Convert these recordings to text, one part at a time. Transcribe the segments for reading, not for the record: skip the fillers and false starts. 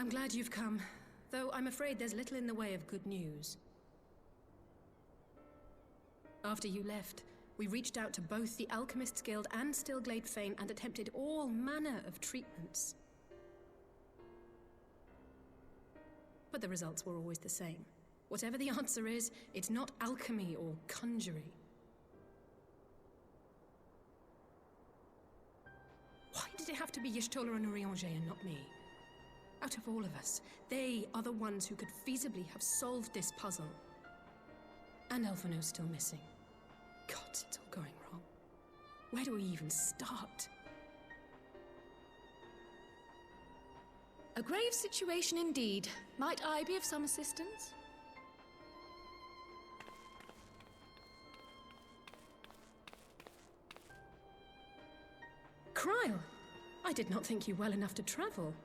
I'm glad you've come, though I'm afraid there's little in the way of good news. After you left, we reached out to both the Alchemists Guild and Stillglade Fane and attempted all manner of treatments. But the results were always the same. Whatever the answer is, it's not alchemy or conjuring. Why did it have to be Y'shtola and Urianger and not me? Out of all of us, they are the ones who could feasibly have solved this puzzle. And Elfino's still missing. God, it's all going wrong. Where do we even start? A grave situation indeed. Might I be of some assistance? Kryle! I did not think you well enough to travel.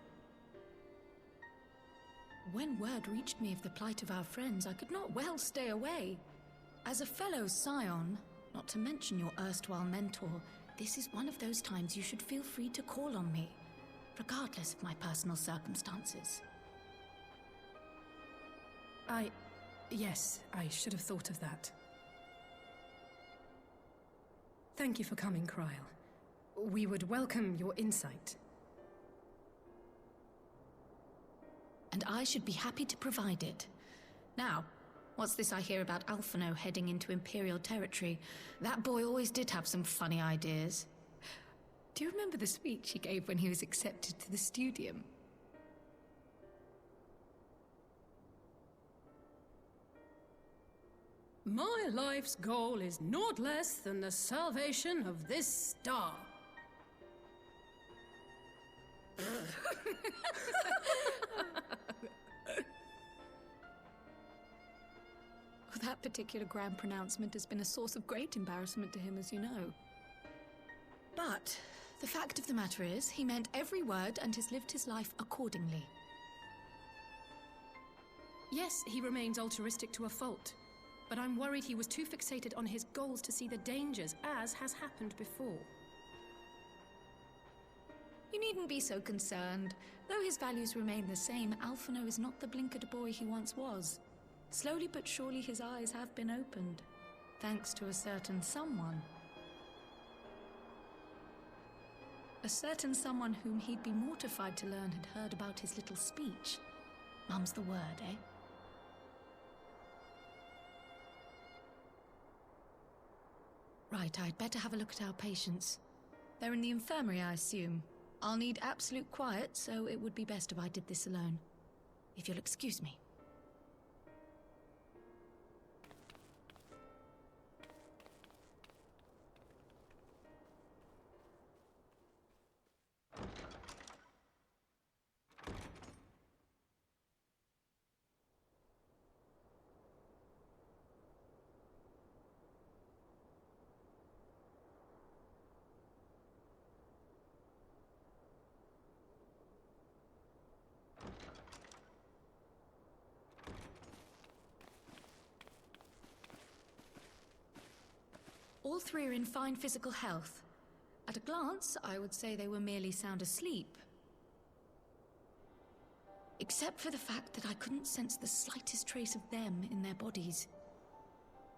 When word reached me of the plight of our friends, I could not well stay away. As a fellow scion, not to mention your erstwhile mentor, this is one of those times you should feel free to call on me, regardless of my personal circumstances. Yes, I should have thought of that. Thank you for coming, Kryle. We would welcome your insight. And I should be happy to provide it. Now, what's this I hear about Alphino heading into Imperial territory? That boy always did have some funny ideas. Do you remember the speech he gave when he was accepted to the Studium? My life's goal is naught less than the salvation of this star. That particular grand pronouncement has been a source of great embarrassment to him, as you know. But the fact of the matter is, he meant every word and has lived his life accordingly. Yes, he remains altruistic to a fault, but I'm worried he was too fixated on his goals to see the dangers, as has happened before. You needn't be so concerned. Though his values remain the same, Alphino is not the blinkered boy he once was. Slowly but surely his eyes have been opened, thanks to a certain someone. A certain someone whom he'd be mortified to learn had heard about his little speech. Mum's the word, eh? Right, I'd better have a look at our patients. They're in the infirmary, I assume. I'll need absolute quiet, so it would be best if I did this alone. If you'll excuse me. All three are in fine physical health. At a glance, I would say they were merely sound asleep. Except for the fact that I couldn't sense the slightest trace of them in their bodies.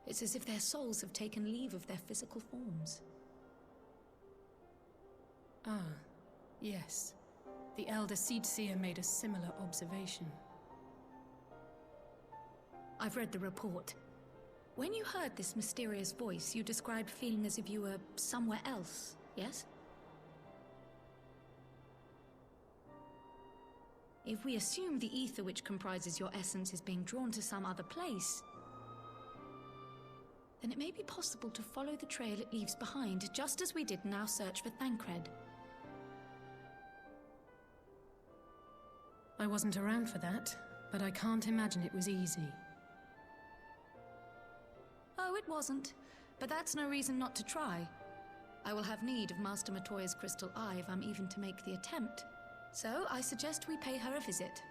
It's as if their souls have taken leave of their physical forms. Ah, yes. The Elder Seedseer made a similar observation. I've read the report. When you heard this mysterious voice, you described feeling as if you were somewhere else, yes? If we assume the ether which comprises your essence is being drawn to some other place, then it may be possible to follow the trail it leaves behind, just as we did in our search for Thancred. I wasn't around for that, but I can't imagine it was easy. Oh, it wasn't. But that's no reason not to try. I will have need of Master Matoya's crystal eye if I'm even to make the attempt. So I suggest we pay her a visit.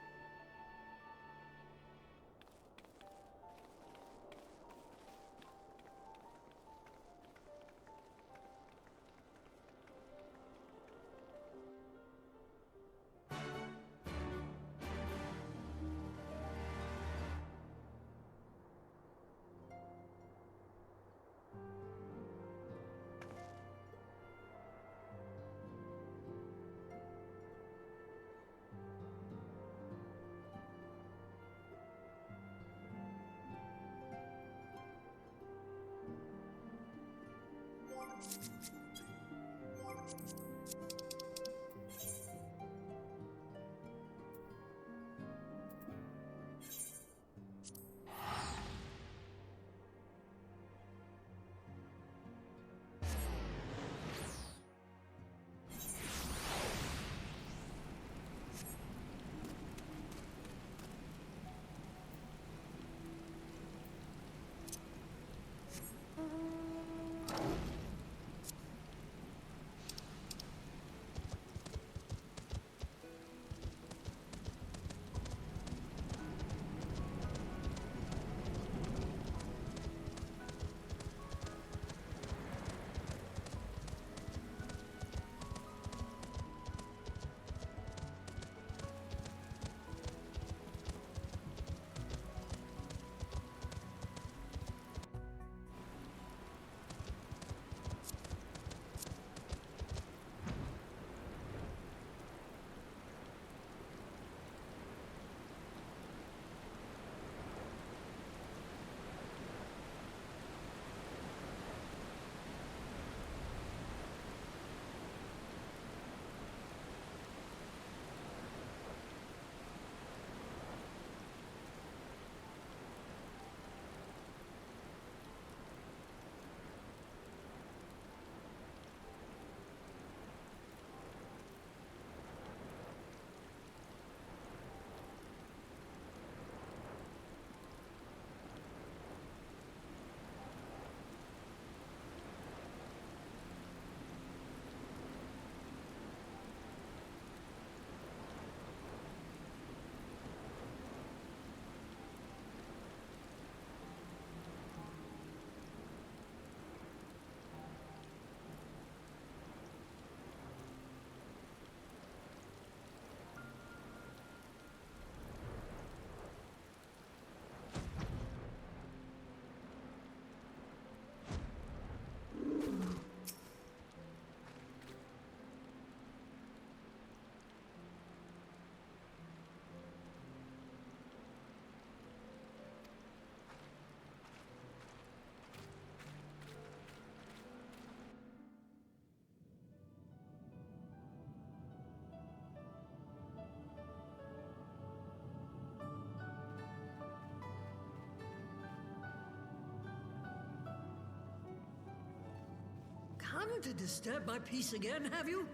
Come to disturb my peace again, have you?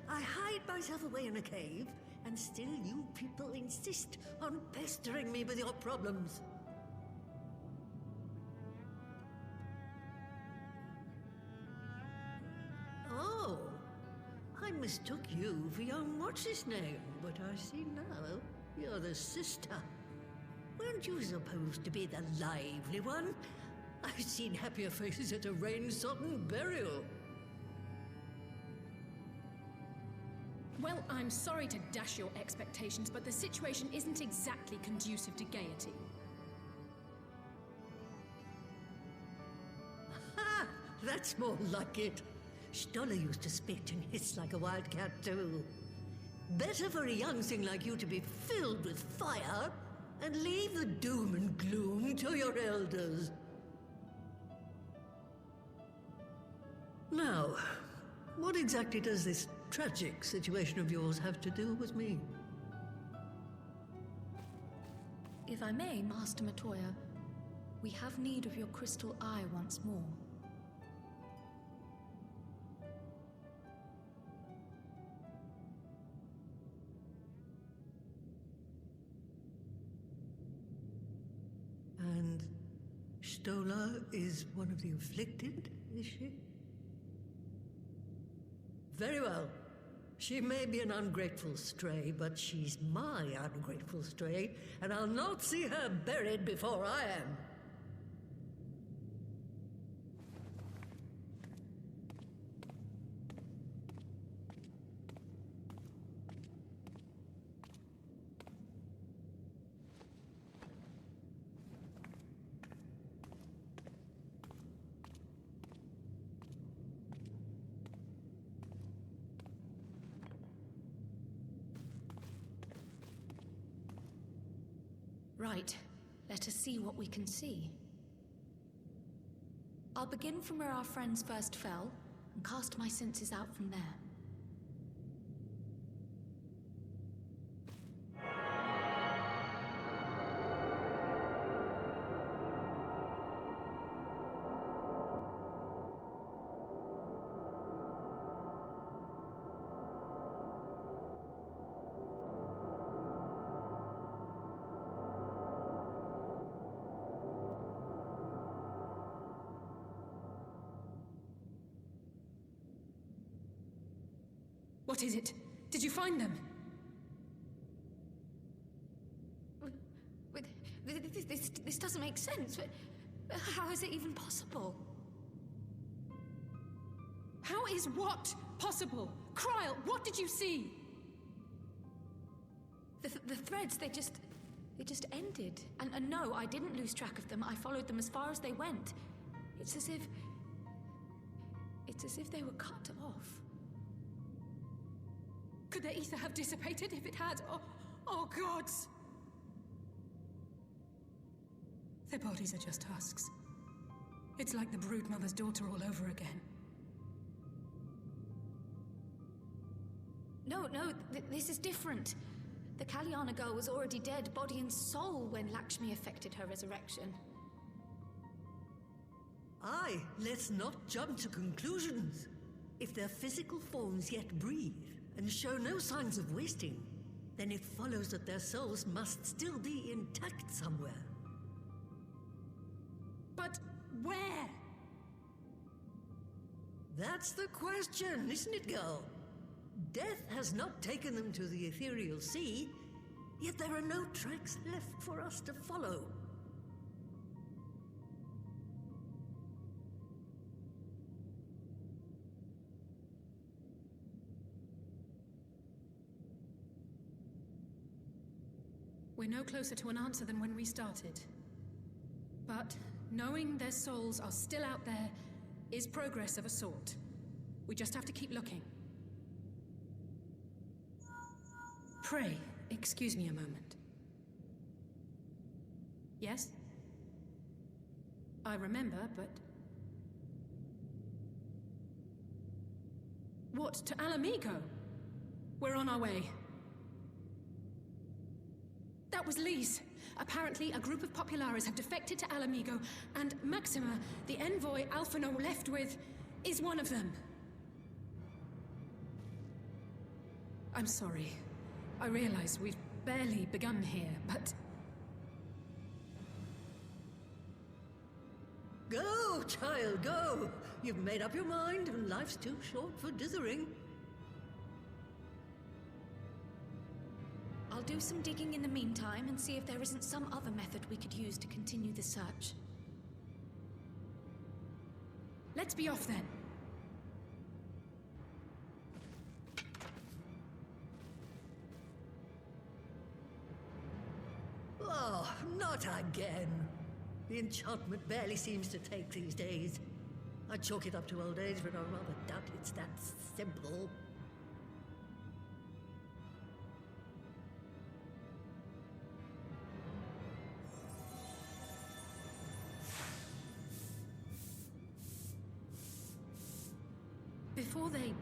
I hide myself away in a cave, and still you people insist on pestering me with your problems. Oh, I mistook you for young what's-his-name, but I see now you're the sister. Weren't you supposed to be the lively one? I've seen happier faces at a rain-sodden burial. Well, I'm sorry to dash your expectations, but the situation isn't exactly conducive to gaiety. Ha! That's more like it. Stoller used to spit and hiss like a wildcat too. Better for a young thing like you to be filled with fire and leave the doom and gloom to your elders. Now, what exactly does this tragic situation of yours have to do with me? If I may, Master Matoya, we have need of your crystal eye once more. And Stoller is one of the afflicted, is she? Very well. She may be an ungrateful stray, but she's my ungrateful stray, and I'll not see her buried before I am. Right. Let us see what we can see. I'll begin from where our friends first fell, and cast my senses out from there. What is it? Did you find them? This doesn't make sense. How is it even possible? How is what possible? Kryl, what did you see? The threads, they just ended. And no, I didn't lose track of them. I followed them as far as they went. It's as if they were cut off. Could their ether have dissipated if it had? Oh, gods! Their bodies are just husks. It's like the Broodmother's daughter all over again. No, this is different. The Kalyana girl was already dead, body and soul, when Lakshmi effected her resurrection. Aye, let's not jump to conclusions. If their physical forms yet breathe, and show no signs of wasting, then it follows that their souls must still be intact somewhere. But where? That's the question, isn't it, girl? Death has not taken them to the ethereal sea, yet there are no tracks left for us to follow. We're no closer to an answer than when we started. But knowing their souls are still out there is progress of a sort. We just have to keep looking. Pray, excuse me a moment. Yes? I remember, but... What, to Alamigo? We're on our way. That was Lee's. Apparently, a group of Populares have defected to Alamigo, and Maxima, the envoy Alphino left with, is one of them. I'm sorry. I realize we've barely begun here, but... Go, child, go! You've made up your mind, and life's too short for dithering. I'll do some digging in the meantime and see if there isn't some other method we could use to continue the search. Let's be off then. Oh, not again. The enchantment barely seems to take these days. I chalk it up to old age, but I rather doubt it's that simple. Before they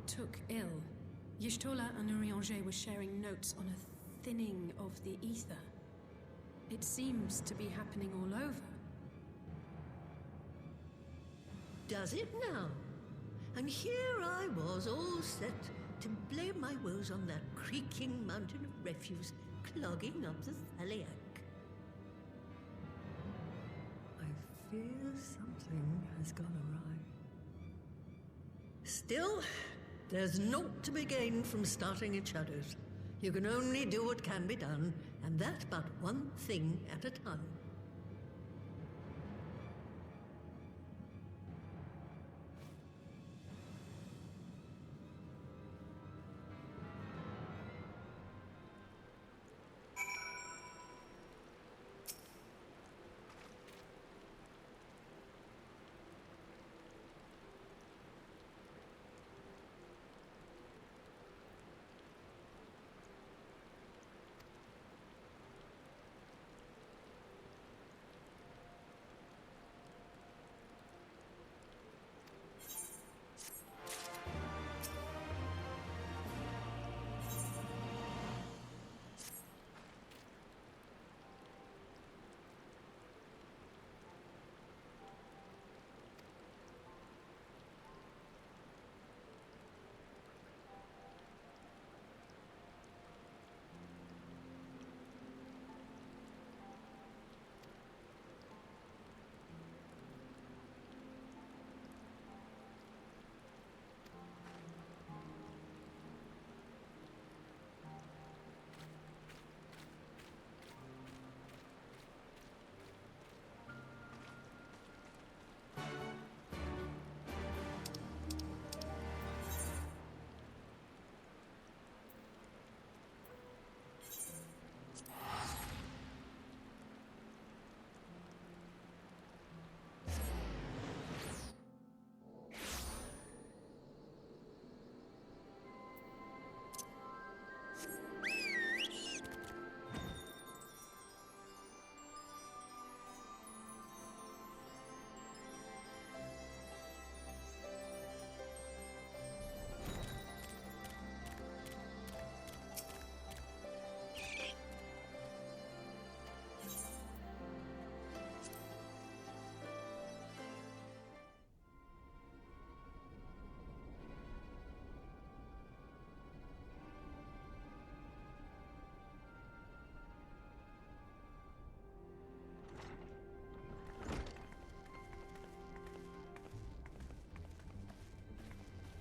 took ill, Y'shtola and Urianger were sharing notes on a thinning of the ether. It seems to be happening all over. Does it now? And here I was, all set to blame my woes on that creaking mountain of refuse clogging up the Thaliac. I fear something has gone awry. Still, there's naught to be gained from starting in shadows. You can only do what can be done, and that but one thing at a time.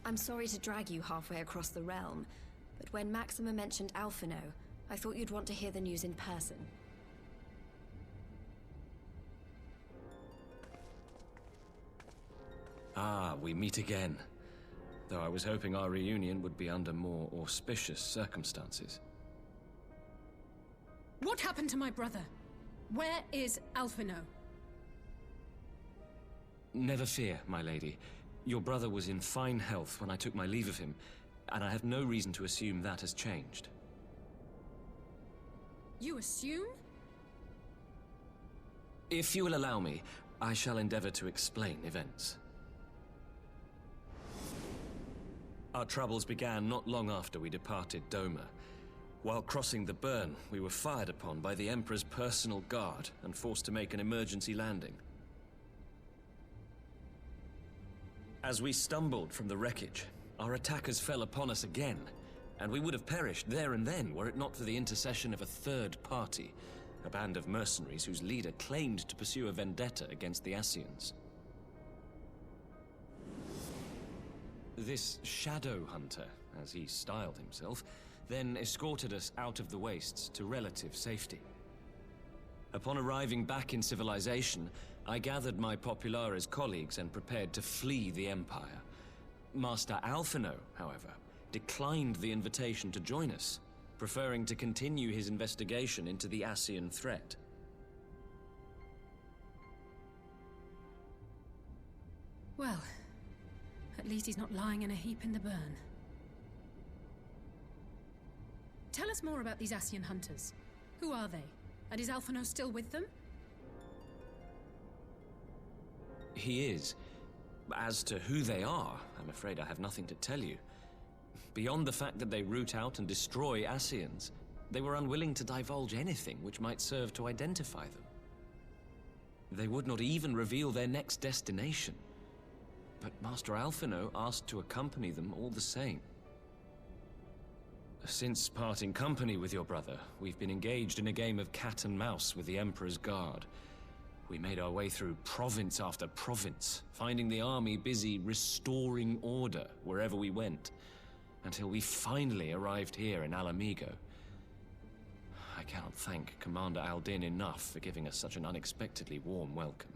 I'm sorry to drag you halfway across the realm, but when Maxima mentioned Alphino, I thought you'd want to hear the news in person. Ah, we meet again. Though I was hoping our reunion would be under more auspicious circumstances. What happened to my brother? Where is Alphino? Never fear, my lady. Your brother was in fine health when I took my leave of him, and I have no reason to assume that has changed. You assume? If you will allow me, I shall endeavor to explain events. Our troubles began not long after we departed Doma. While crossing the burn, we were fired upon by the Emperor's personal guard and forced to make an emergency landing. As we stumbled from the wreckage, our attackers fell upon us again, and we would have perished there and then were it not for the intercession of a third party, a band of mercenaries whose leader claimed to pursue a vendetta against the Ascians. This Shadow Hunter, as he styled himself, then escorted us out of the wastes to relative safety. Upon arriving back in civilization, I gathered my Populares colleagues and prepared to flee the Empire. Master Alphino, however, declined the invitation to join us, preferring to continue his investigation into the Ascian threat. Well, at least he's not lying in a heap in the burn. Tell us more about these Ascian hunters. Who are they? And is Alphino still with them? He is. As to who they are, I'm afraid I have nothing to tell you. Beyond the fact that they root out and destroy Ascians, they were unwilling to divulge anything which might serve to identify them. They would not even reveal their next destination. But Master Alphino asked to accompany them all the same. Since parting company with your brother, we've been engaged in a game of cat and mouse with the Emperor's guard. We made our way through province after province, finding the army busy restoring order wherever we went, until we finally arrived here in Alamigo. I cannot thank Commander Aldin enough for giving us such an unexpectedly warm welcome.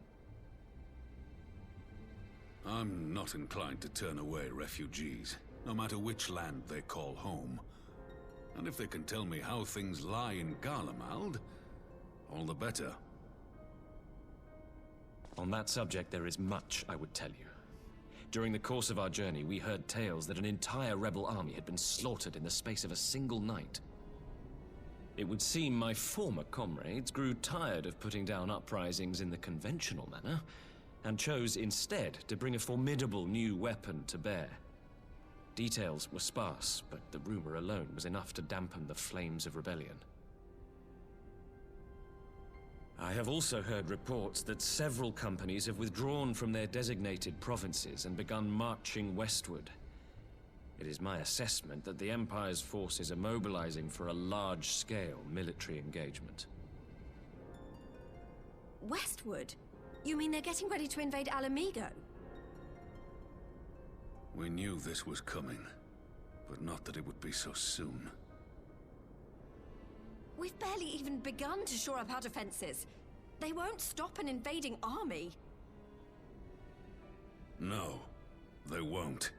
I'm not inclined to turn away refugees, no matter which land they call home. And if they can tell me how things lie in Garlemald, all the better. On that subject, there is much I would tell you. During the course of our journey, we heard tales that an entire rebel army had been slaughtered in the space of a single night. It would seem my former comrades grew tired of putting down uprisings in the conventional manner, and chose instead to bring a formidable new weapon to bear. Details were sparse, but the rumor alone was enough to dampen the flames of rebellion. I have also heard reports that several companies have withdrawn from their designated provinces and begun marching westward. It is my assessment that the Empire's forces are mobilizing for a large-scale military engagement. Westward? You mean they're getting ready to invade Alamigo? We knew this was coming, but not that it would be so soon. We've barely even begun to shore up our defenses. They won't stop an invading army. No, they won't.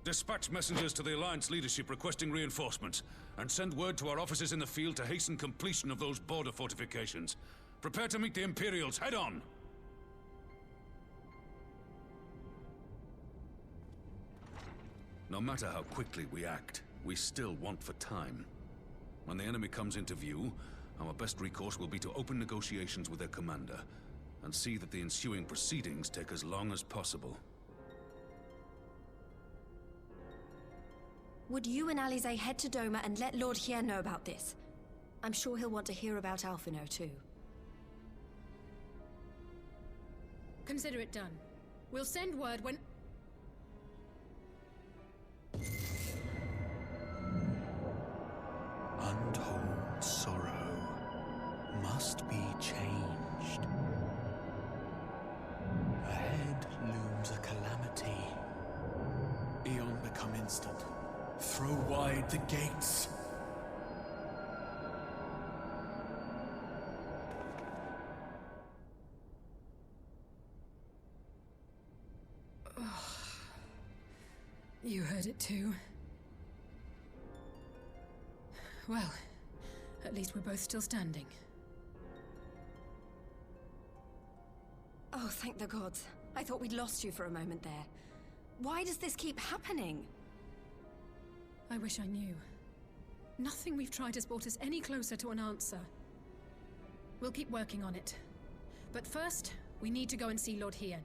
Dispatch messengers to the Alliance leadership requesting reinforcements, and send word to our officers in the field to hasten completion of those border fortifications. Prepare to meet the Imperials head on! No matter how quickly we act, we still want for time. When the enemy comes into view, our best recourse will be to open negotiations with their commander, and see that the ensuing proceedings take as long as possible. Would you and Alize head to Doma and let Lord Hier know about this? I'm sure he'll want to hear about Alphino too. Consider it done. We'll send word when... Untold sorrow must be changed. A come instant. Throw wide the gates. You heard it too. Well, at least we're both still standing. Oh, thank the gods. I thought we'd lost you for a moment there. Why does this keep happening? I wish I knew. Nothing we've tried has brought us any closer to an answer. We'll keep working on it. But first, we need to go and see Lord Hien.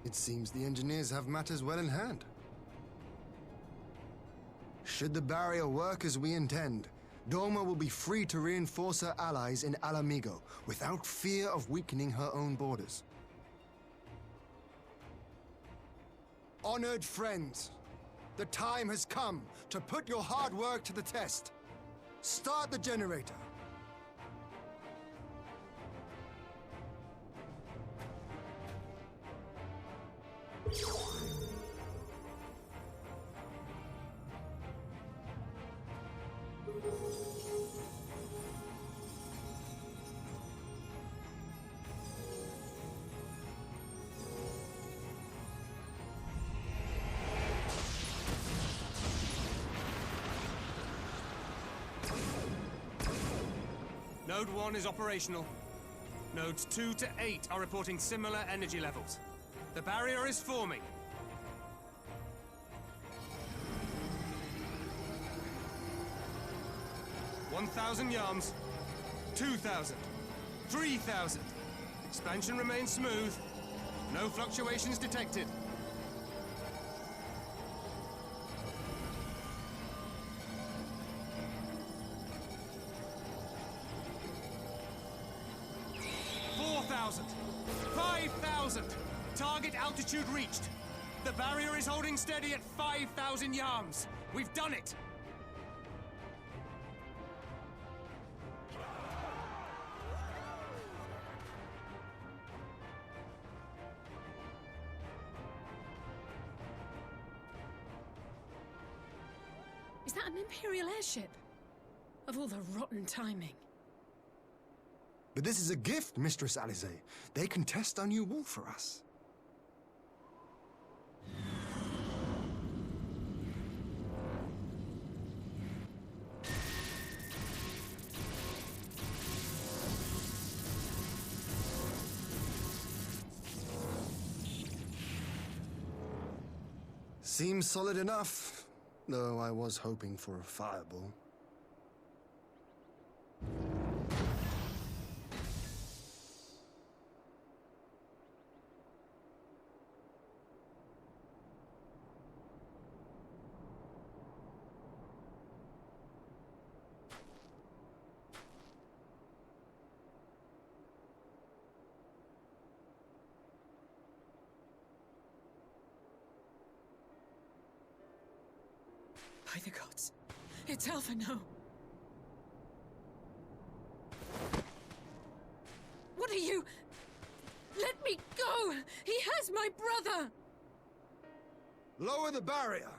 It seems the engineers have matters well in hand. Should the barrier work as we intend, Doma will be free to reinforce her allies in Alamigo without fear of weakening her own borders. Honored friends, the time has come to put your hard work to the test. Start the generator. Node 1 is operational. Nodes 2 to 8 are reporting similar energy levels. The barrier is forming. $1,000 yards. 2,000. 3,000. Expansion remains smooth. No fluctuations detected. Target altitude reached. The barrier is holding steady at 5,000 yards. We've done it! Is that an Imperial airship? Of all the rotten timing. But this is a gift, Mistress Alize. They can test our new wall for us. Seems solid enough, though I was hoping for a fireball. By the gods, it's Alphino. What are you? Let me go! He has my brother! Lower the barrier!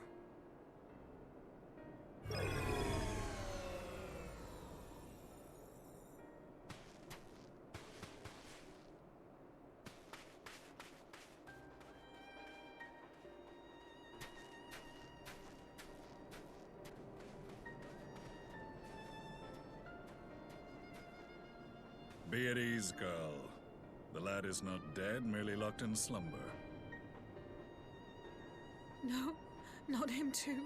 Be at ease, girl. The lad is not dead, merely locked in slumber. No, not him too.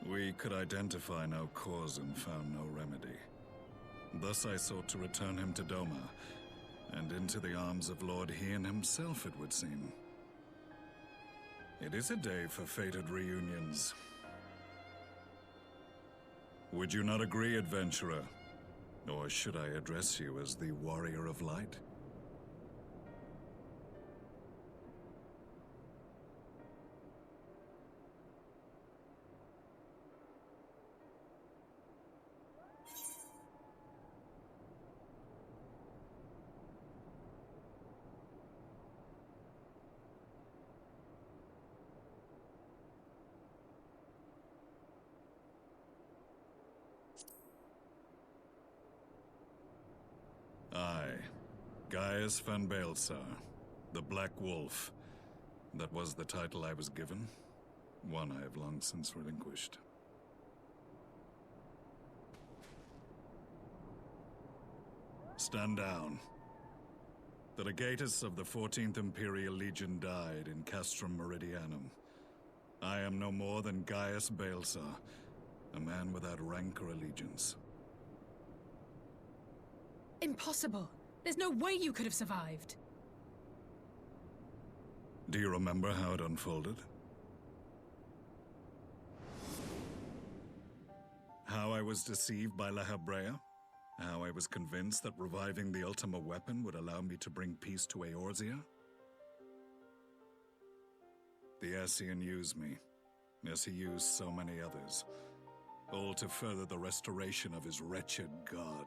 We could identify no cause and found no remedy. Thus I sought to return him to Doma, and into the arms of Lord Hien himself, it would seem. It is a day for fated reunions. Would you not agree, adventurer? Or should I address you as the Warrior of Light? I, Gaius van Baelsar, the Black Wolf. That was the title I was given, one I have long since relinquished. Stand down. The legatus of the 14th Imperial Legion died in Castrum Meridianum. I am no more than Gaius Baelsar, a man without rank or allegiance. Impossible! There's no way you could have survived! Do you remember how it unfolded? How I was deceived by La Habrea? How I was convinced that reviving the Ultima weapon would allow me to bring peace to Eorzea? The Ascian used me, as he used so many others, all to further the restoration of his wretched god.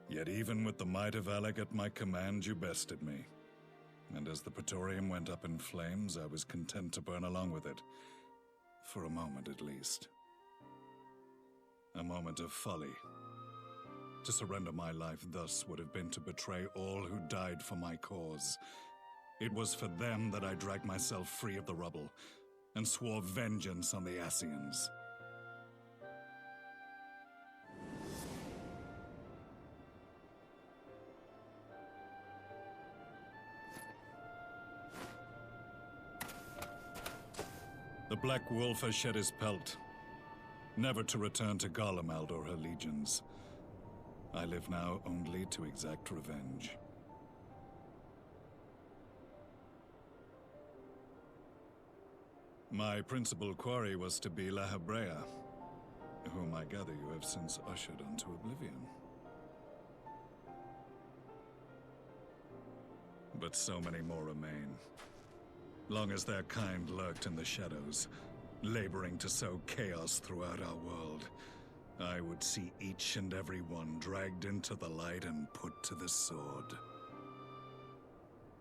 Yet even with the might of Alec at my command, you bested me. And as the Praetorium went up in flames, I was content to burn along with it. For a moment, at least. A moment of folly. To surrender my life thus would have been to betray all who died for my cause. It was for them that I dragged myself free of the rubble, and swore vengeance on the Ascians. The Black Wolf has shed his pelt, never to return to Garlemald or her legions. I live now only to exact revenge. My principal quarry was to be La Habrea, whom I gather you have since ushered unto oblivion. But so many more remain. Long as their kind lurked in the shadows, laboring to sow chaos throughout our world, I would see each and every one dragged into the light and put to the sword.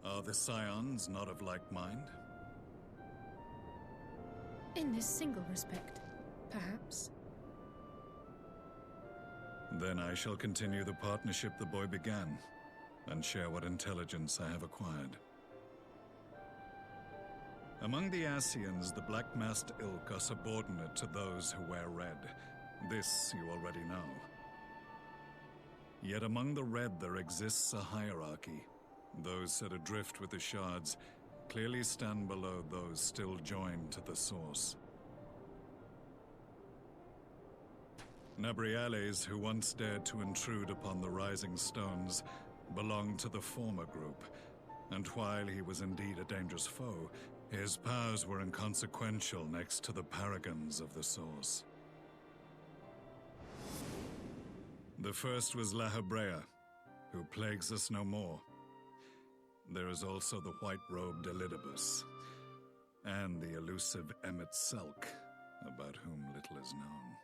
Are the Scions not of like mind? In this single respect, perhaps. Then I shall continue the partnership the boy began, and share what intelligence I have acquired. Among the Ascians, the Black-Masked Ilk are subordinate to those who wear red. This you already know. Yet among the Red there exists a hierarchy. Those set adrift with the Shards clearly stand below those still joined to the Source. Nabriales, who once dared to intrude upon the Rising Stones, belonged to the former group, and while he was indeed a dangerous foe, his powers were inconsequential next to the paragons of the Source. The first was La Habrea, who plagues us no more. There is also the white-robed Elidibus, and the elusive Emmet Selk, about whom little is known.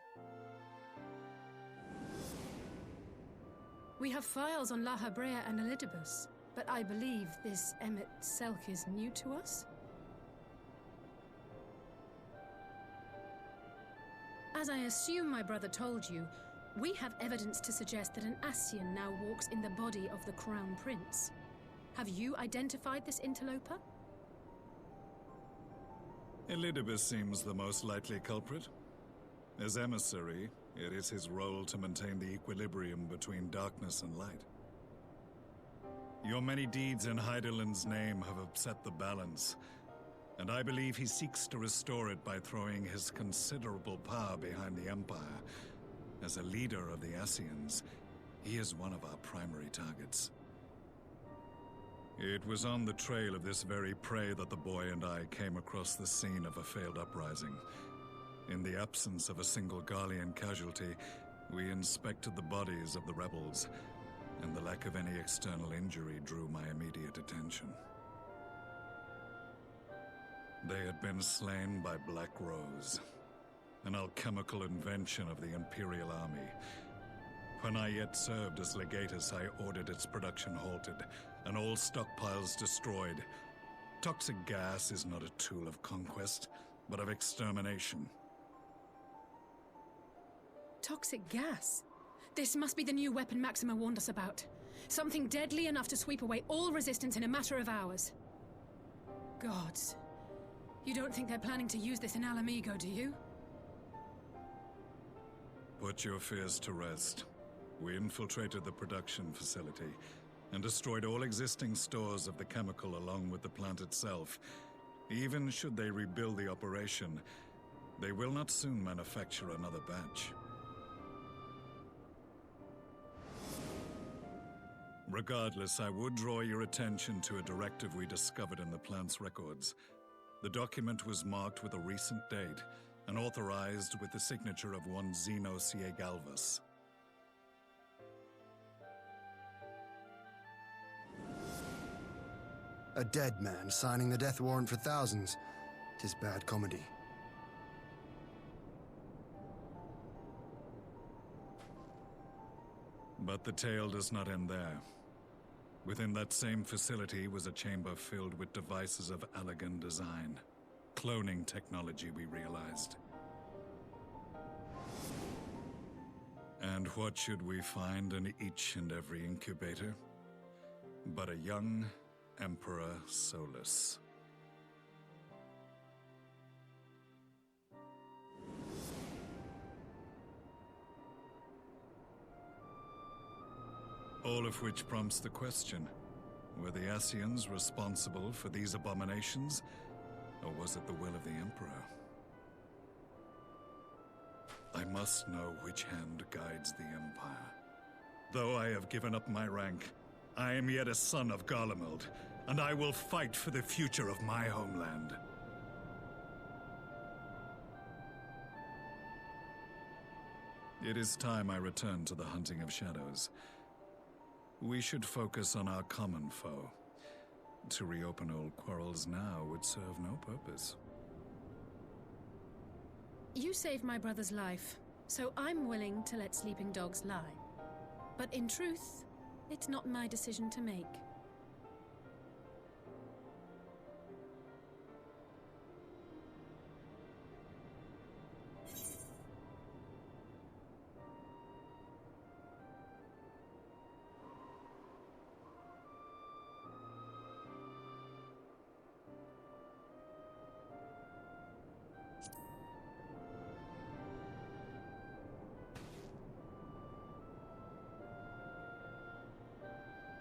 We have files on La Habrea and Elidibus, but I believe this Emmet Selk is new to us? As I assume my brother told you, we have evidence to suggest that an Ascian now walks in the body of the Crown Prince. Have you identified this interloper? Elidibus seems the most likely culprit. As emissary, it is his role to maintain the equilibrium between darkness and light. Your many deeds in Hydaelyn's name have upset the balance, and I believe he seeks to restore it by throwing his considerable power behind the Empire. As a leader of the Ascians, he is one of our primary targets. It was on the trail of this very prey that the boy and I came across the scene of a failed uprising. In the absence of a single Garlean casualty, we inspected the bodies of the rebels, and the lack of any external injury drew my immediate attention. They had been slain by Black Rose, an alchemical invention of the Imperial Army. When I yet served as legatus, I ordered its production halted, and all stockpiles destroyed. Toxic gas is not a tool of conquest, but of extermination. Toxic gas? This must be the new weapon Maxima warned us about. Something deadly enough to sweep away all resistance in a matter of hours. Gods. You don't think they're planning to use this in Alamigo, do you? Put your fears to rest. We infiltrated the production facility and destroyed all existing stores of the chemical along with the plant itself. Even should they rebuild the operation, they will not soon manufacture another batch. Regardless, I would draw your attention to a directive we discovered in the plant's records. The document was marked with a recent date and authorized with the signature of one Zeno Galvas. A dead man signing the death warrant for thousands. 'Tis bad comedy. But the tale does not end there. Within that same facility was a chamber filled with devices of elegant design. Cloning technology, we realized. And what should we find in each and every incubator? But a young Emperor Solus. All of which prompts the question, were the Ascians responsible for these abominations, or was it the will of the Emperor? I must know which hand guides the Empire. Though I have given up my rank, I am yet a son of Garlemald, and I will fight for the future of my homeland. It is time I return to the hunting of shadows. We should focus on our common foe. To reopen old quarrels now would serve no purpose. You saved my brother's life, so I'm willing to let sleeping dogs lie. But in truth, it's not my decision to make.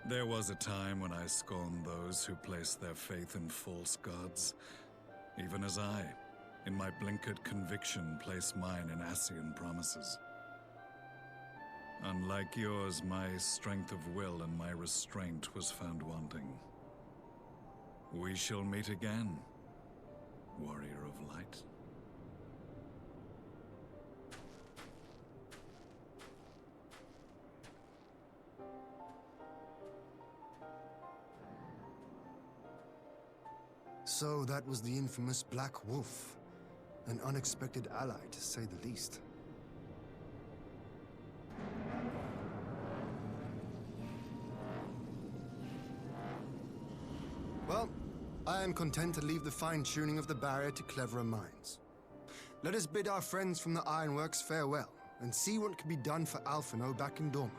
There was a time when I scorned those who placed their faith in false gods, even as I, in my blinkered conviction, place mine in Ascian promises. Unlike yours, my strength of will and my restraint was found wanting. We shall meet again, warrior of light. So that was the infamous Black Wolf. An unexpected ally, to say the least. Well, I am content to leave the fine-tuning of the barrier to cleverer minds. Let us bid our friends from the Ironworks farewell, and see what can be done for Alphino back in Dorma.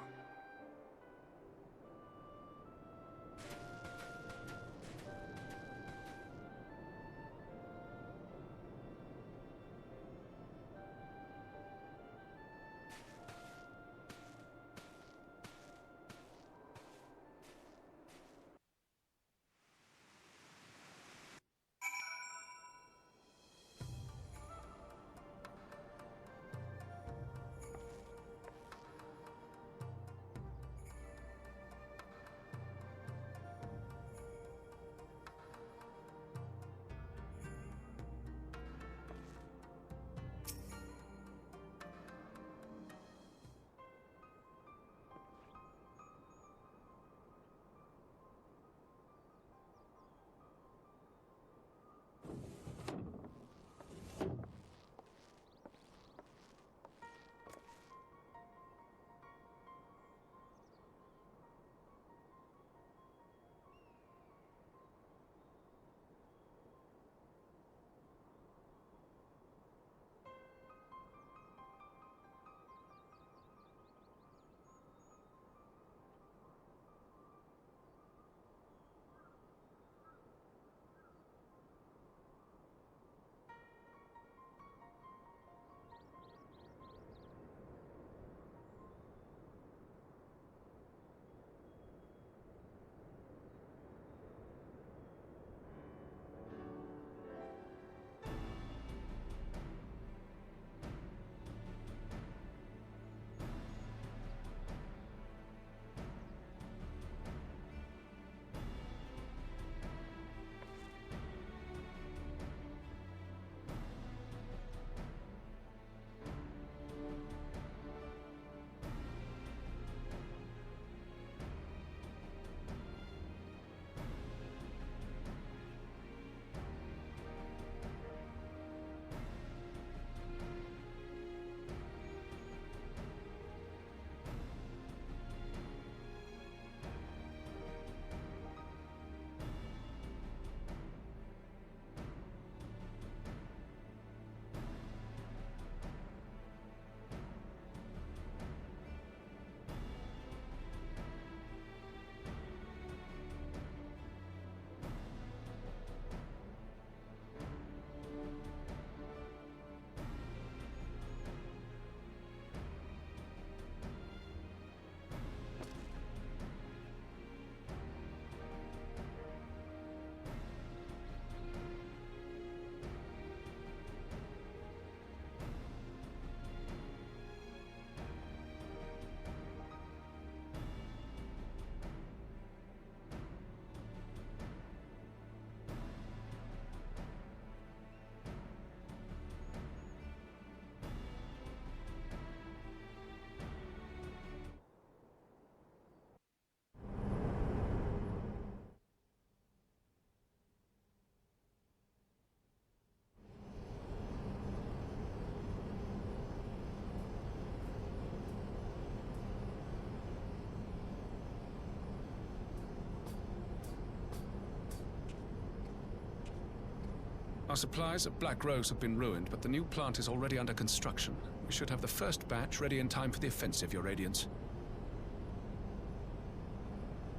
Our supplies at Black Rose have been ruined, but the new plant is already under construction. We should have the first batch ready in time for the offensive, Your Radiance.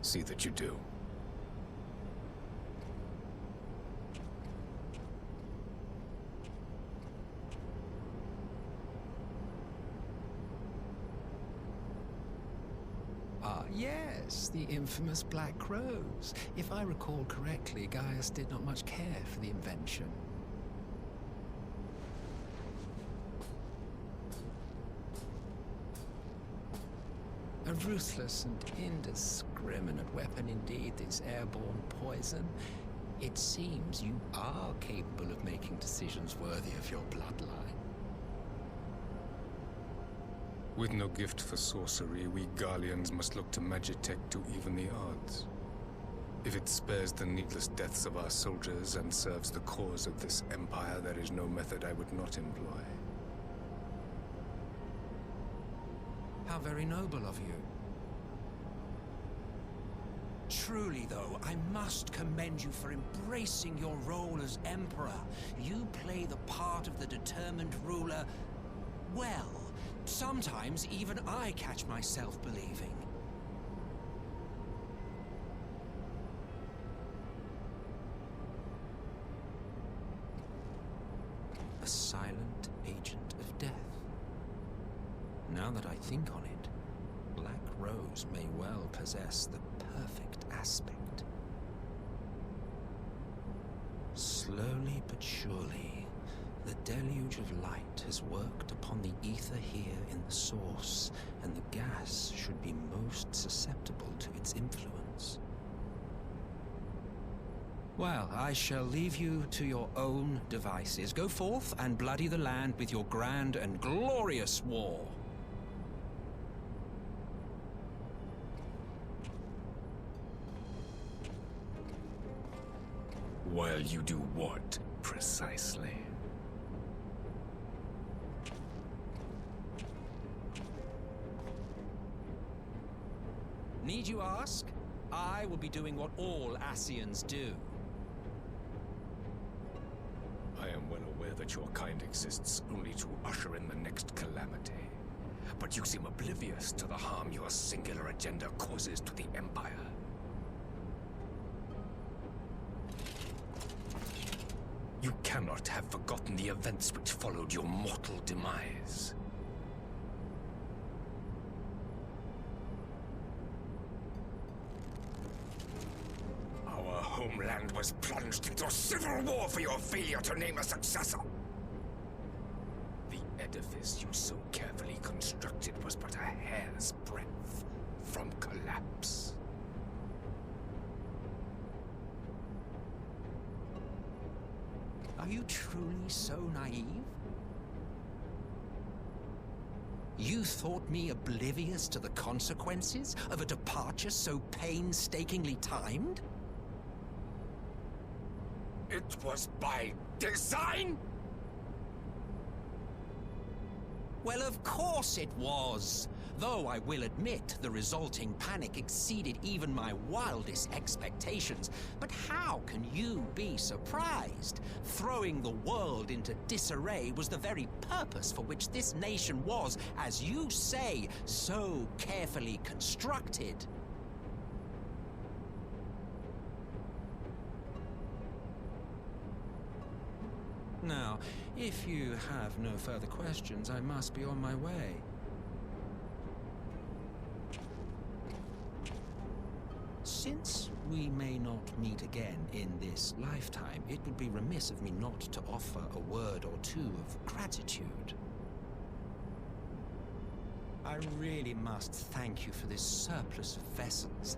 See that you do. Ah, yes, the infamous Black Rose. If I recall correctly, Gaius did not much care for the invention. A ruthless and indiscriminate weapon indeed, this airborne poison. It seems you are capable of making decisions worthy of your bloodline. With no gift for sorcery, we Garleans must look to Magitech to even the odds. If it spares the needless deaths of our soldiers and serves the cause of this empire, there is no method I would not employ. How very noble of you. Truly, though, I must commend you for embracing your role as Emperor. You play the part of the determined ruler well. Sometimes even I catch myself believing. A silent agent of death. Now that I think on it, Black Rose may well possess the perfect aspect. Slowly but surely, the deluge of light has worked upon the ether here in the source, and the gas should be most susceptible to its influence. Well, I shall leave you to your own devices. Go forth and bloody the land with your grand and glorious war. While you do what, precisely? Need you ask? I will be doing what all Ascians do. I am well aware that your kind exists only to usher in the next calamity. But you seem oblivious to the harm your singular agenda causes to the Empire. You cannot have forgotten the events which followed your mortal demise. Our homeland was plunged into civil war for your failure to name a successor. The edifice you so carefully constructed was but a hair's breadth from collapse. Are you truly so naive? You thought me oblivious to the consequences of a departure so painstakingly timed? It was by design? Well, of course it was. Though I will admit the resulting panic exceeded even my wildest expectations. But how can you be surprised? Throwing the world into disarray was the very purpose for which this nation was, as you say, so carefully constructed. Now, if you have no further questions, I must be on my way. Since we may not meet again in this lifetime, it would be remiss of me not to offer a word or two of gratitude. I really must thank you for this surplus of vessels.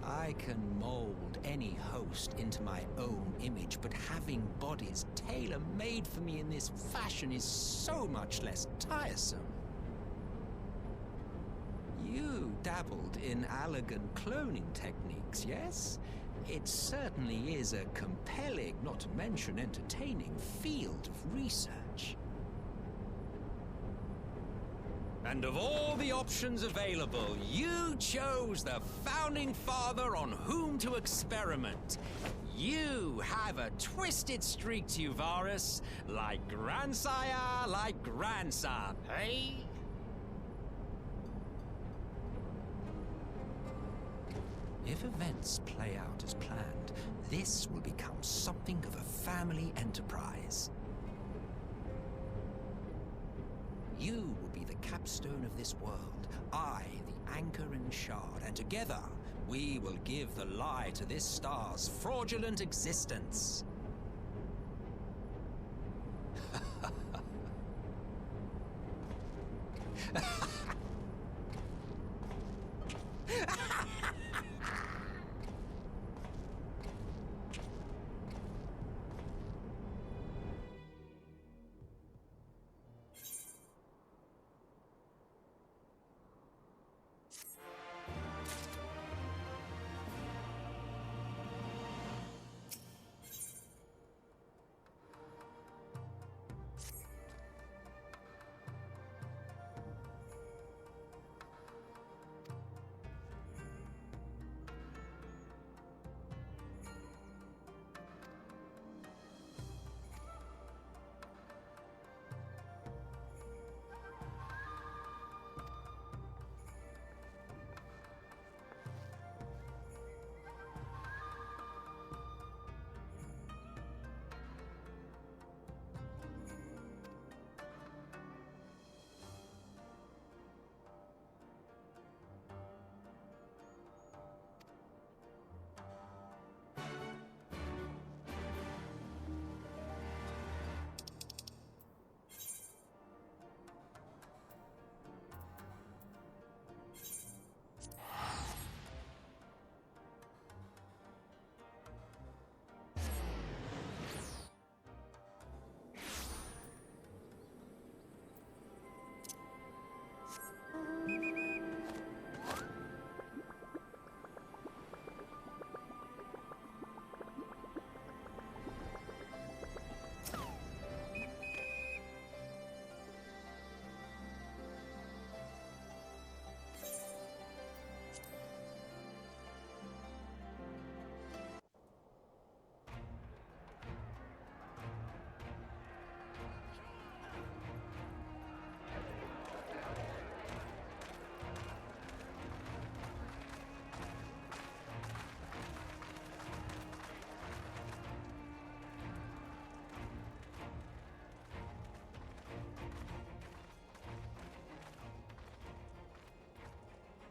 I can mold any host into my own image, but having bodies tailor-made for me in this fashion is so much less tiresome. You dabbled in Allagan cloning techniques, yes? It certainly is a compelling, not to mention entertaining, field of research. And of all the options available, you chose the Founding Father on whom to experiment. You have a twisted streak to you, Varus. Like grandsire, like grandson, hey? If events play out as planned, this will become something of a family enterprise. You will be the capstone of this world, I the anchor and shard, and together we will give the lie to this star's fraudulent existence.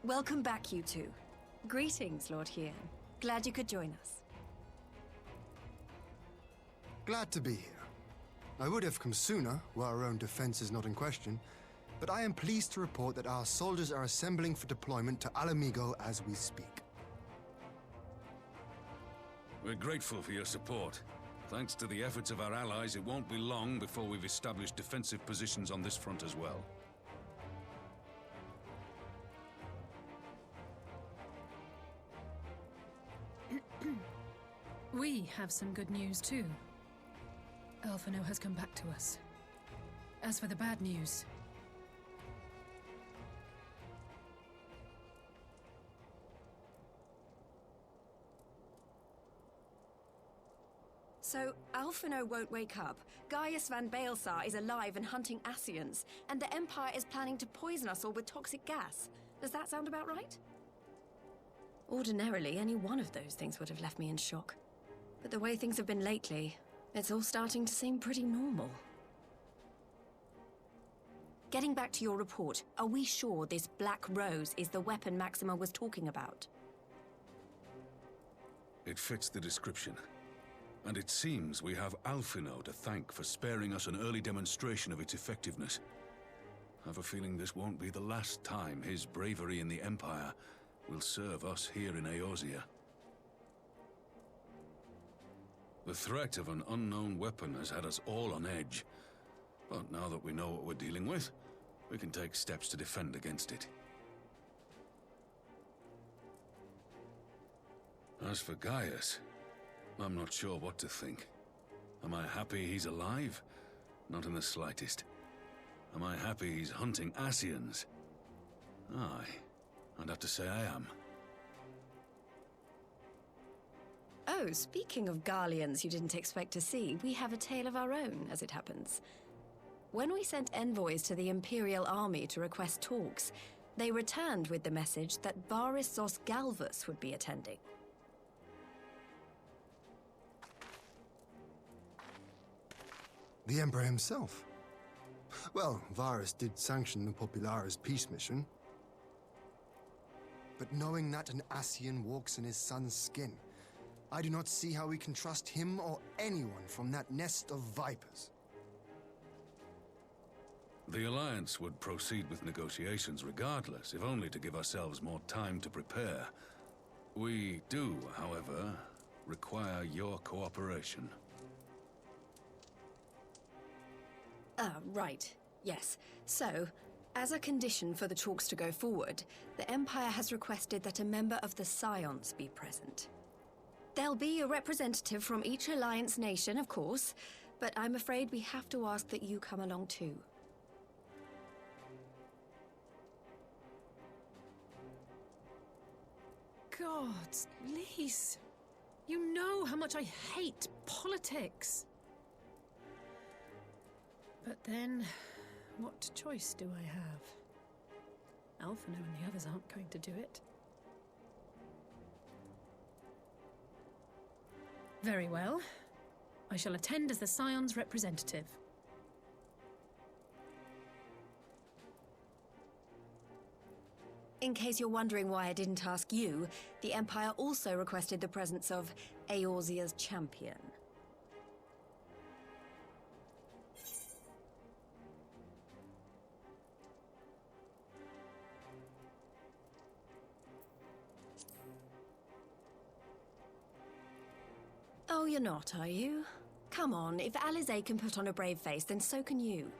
Welcome back, you two. Greetings, Lord Hien. Glad you could join us. Glad to be here. I would have come sooner, were our own defense is not in question, but I am pleased to report that our soldiers are assembling for deployment to Alamigo as we speak. We're grateful for your support. Thanks to the efforts of our allies, it won't be long before we've established defensive positions on this front as well. We have some good news too. Alphino has come back to us. As for the bad news... So, Alphino won't wake up, Gaius van Baelsar is alive and hunting Ascians, and the Empire is planning to poison us all with toxic gas. Does that sound about right? Ordinarily, any one of those things would have left me in shock. But the way things have been lately, it's all starting to seem pretty normal. Getting back to your report, are we sure this Black Rose is the weapon Maxima was talking about? It fits the description. And it seems we have Alphino to thank for sparing us an early demonstration of its effectiveness. I have a feeling this won't be the last time his bravery in the Empire will serve us here in Eorzea. The threat of an unknown weapon has had us all on edge. But now that we know what we're dealing with, we can take steps to defend against it. As for Gaius, I'm not sure what to think. Am I happy he's alive? Not in the slightest. Am I happy he's hunting Ascians? Aye, I'd have to say I am. Oh, speaking of Garleans you didn't expect to see, we have a tale of our own, as it happens. When we sent envoys to the Imperial Army to request talks, they returned with the message that Varys Zos Galvus would be attending. The Emperor himself. Well, Varys did sanction the Popularis peace mission. But knowing that an Ascian walks in his son's skin, I do not see how we can trust him or anyone from that nest of vipers. The Alliance would proceed with negotiations regardless, if only to give ourselves more time to prepare. We do, however, require your cooperation. Right. Yes. So, as a condition for the talks to go forward, the Empire has requested that a member of the Scions be present. There'll be a representative from each Alliance nation, of course, but I'm afraid we have to ask that you come along too. God, Lise, you know how much I hate politics. But then, what choice do I have? Alphino and the others aren't going to do it. Very well. I shall attend as the Scion's representative. In case you're wondering why I didn't ask you, the Empire also requested the presence of Eorzea's champion. Oh, you're not, are you? Come on, if Alizé can put on a brave face, then so can you.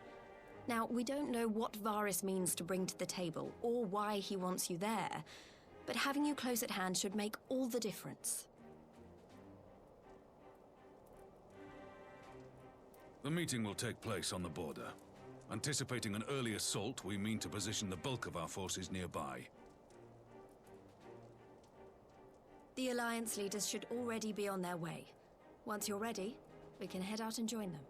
Now, we don't know what Varys means to bring to the table, or why he wants you there, but having you close at hand should make all the difference. The meeting will take place on the border. Anticipating an early assault, we mean to position the bulk of our forces nearby. The Alliance leaders should already be on their way. Once you're ready, we can head out and join them.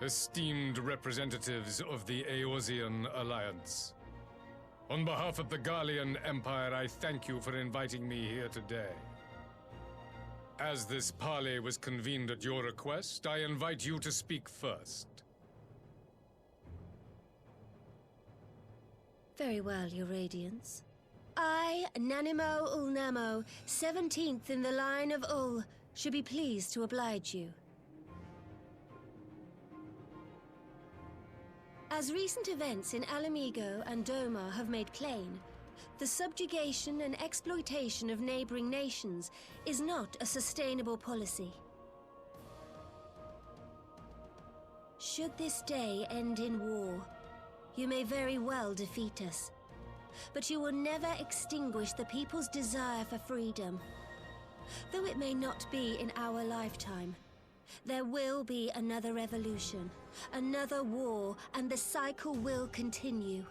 Esteemed representatives of the Eorzean Alliance, on behalf of the Garlean Empire, I thank you for inviting me here today. As this parley was convened at your request, I invite you to speak first. Very well, Your Radiance. I, Nanimo Ulnamo, 17th in the line of Ul, should be pleased to oblige you. As recent events in Alamigo and Doma have made plain, the subjugation and exploitation of neighboring nations is not a sustainable policy. Should this day end in war, you may very well defeat us, but you will never extinguish the people's desire for freedom. Though it may not be in our lifetime, there will be another revolution, another war, and the cycle will continue.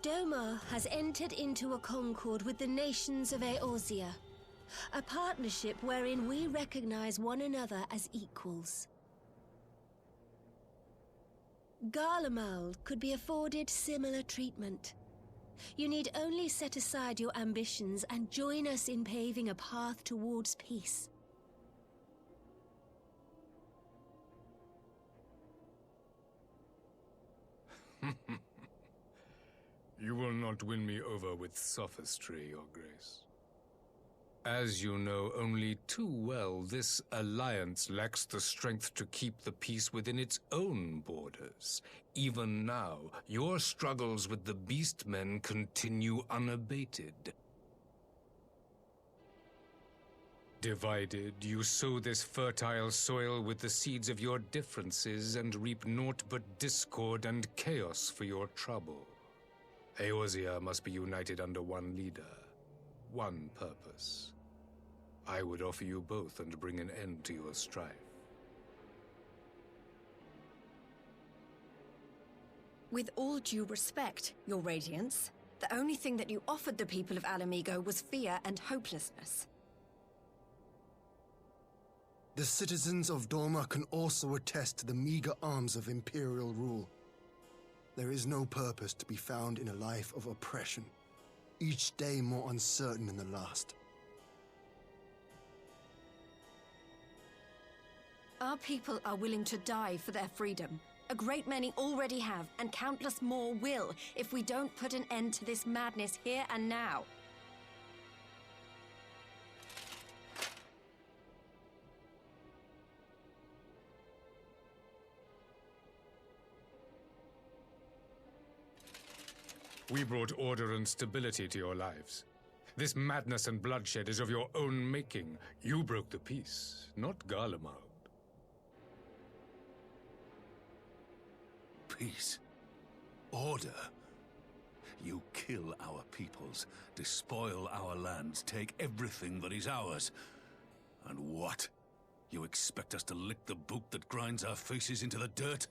Domar has entered into a concord with the nations of Eorzea, a partnership wherein we recognize one another as equals. Garlemald could be afforded similar treatment. You need only set aside your ambitions and join us in paving a path towards peace. You will not win me over with sophistry, Your Grace. As you know only too well, this alliance lacks the strength to keep the peace within its own borders. Even now, your struggles with the Beastmen continue unabated. Divided, you sow this fertile soil with the seeds of your differences and reap naught but discord and chaos for your trouble. Eorzea must be united under one leader, one purpose. I would offer you both and bring an end to your strife. With all due respect, Your Radiance, the only thing that you offered the people of Alamigo was fear and hopelessness. The citizens of Dorma can also attest to the meager arms of Imperial rule. There is no purpose to be found in a life of oppression, each day more uncertain than the last. Our people are willing to die for their freedom. A great many already have, and countless more will, if we don't put an end to this madness here and now. We brought order and stability to your lives. This madness and bloodshed is of your own making. You broke the peace, not Garlemald. Peace. Order. You kill our peoples, despoil our lands, take everything that is ours. And what? You expect us to lick the boot that grinds our faces into the dirt?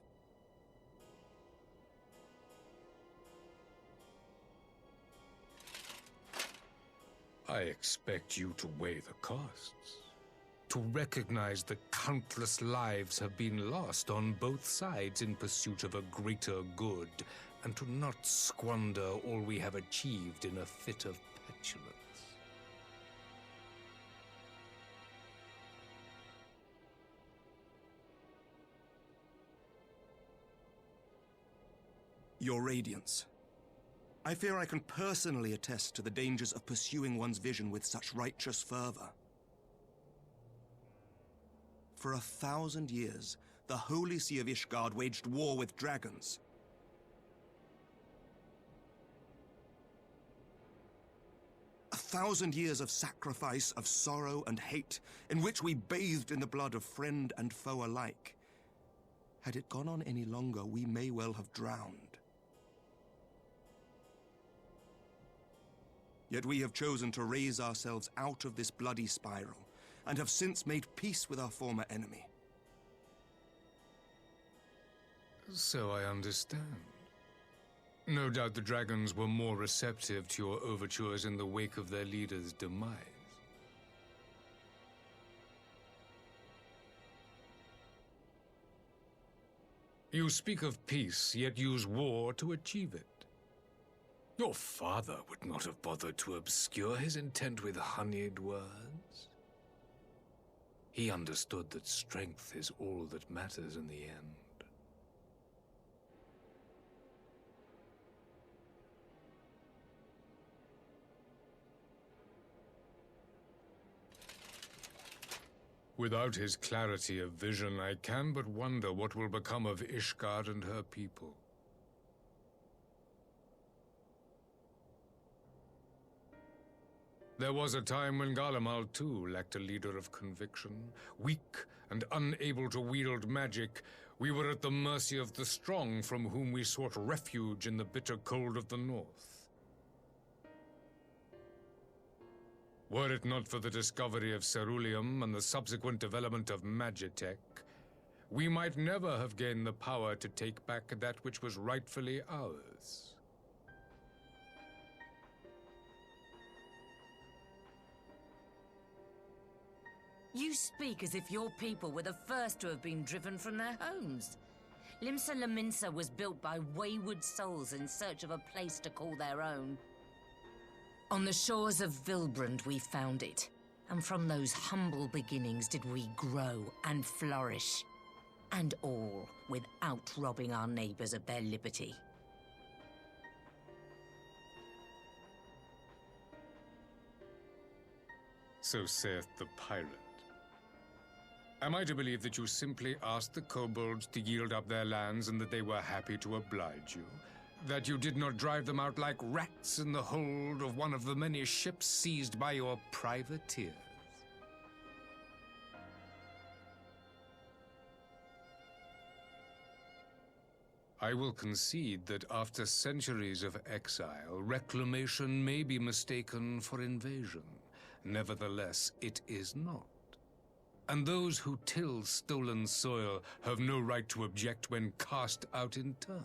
I expect you to weigh the costs. To recognize that countless lives have been lost on both sides in pursuit of a greater good, and to not squander all we have achieved in a fit of petulance. Your Radiance. I fear I can personally attest to the dangers of pursuing one's vision with such righteous fervor. For 1,000 years, the Holy See of Ishgard waged war with dragons. A 1,000 years of sacrifice, of sorrow and hate, in which we bathed in the blood of friend and foe alike. Had it gone on any longer, we may well have drowned. Yet we have chosen to raise ourselves out of this bloody spiral, and have since made peace with our former enemy. So I understand. No doubt the dragons were more receptive to your overtures in the wake of their leader's demise. You speak of peace, yet use war to achieve it. Your father would not have bothered to obscure his intent with honeyed words. He understood that strength is all that matters in the end. Without his clarity of vision, I can but wonder what will become of Ishgard and her people. There was a time when Garlemald too lacked a leader of conviction. Weak and unable to wield magic, we were at the mercy of the strong from whom we sought refuge in the bitter cold of the north. Were it not for the discovery of Ceruleum and the subsequent development of Magitech, we might never have gained the power to take back that which was rightfully ours. You speak as if your people were the first to have been driven from their homes. Limsa Lominsa was built by wayward souls in search of a place to call their own. On the shores of Vilbrand we found it, and from those humble beginnings did we grow and flourish. And all without robbing our neighbors of their liberty. So saith the pirate. Am I to believe that you simply asked the kobolds to yield up their lands and that they were happy to oblige you? That you did not drive them out like rats in the hold of one of the many ships seized by your privateers? I will concede that after centuries of exile, reclamation may be mistaken for invasion. Nevertheless, it is not. And those who till stolen soil have no right to object when cast out in turn.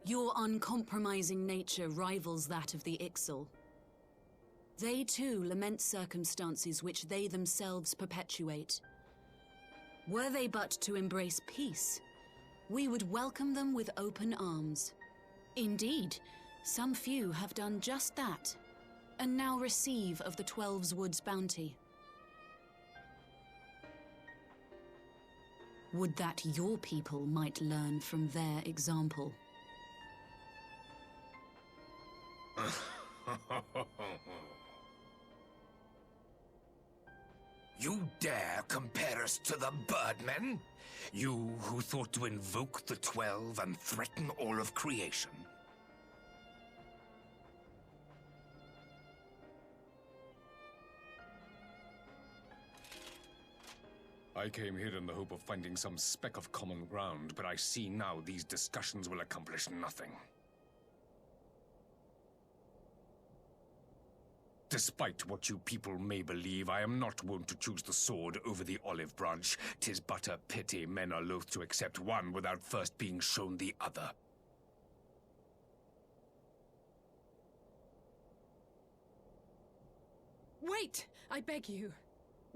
Your uncompromising nature rivals that of the Ixal. They too lament circumstances which they themselves perpetuate. Were they but to embrace peace, we would welcome them with open arms. Indeed, some few have done just that, and now receive of the Twelve's Wood's bounty. Would that your people might learn from their example. You dare compare us to the Birdmen? You who thought to invoke the 12 and threaten all of creation? I came here in the hope of finding some speck of common ground, but I see now these discussions will accomplish nothing. Despite what you people may believe, I am not wont to choose the sword over the olive branch. 'Tis but a pity men are loath to accept one without first being shown the other. Wait! I beg you.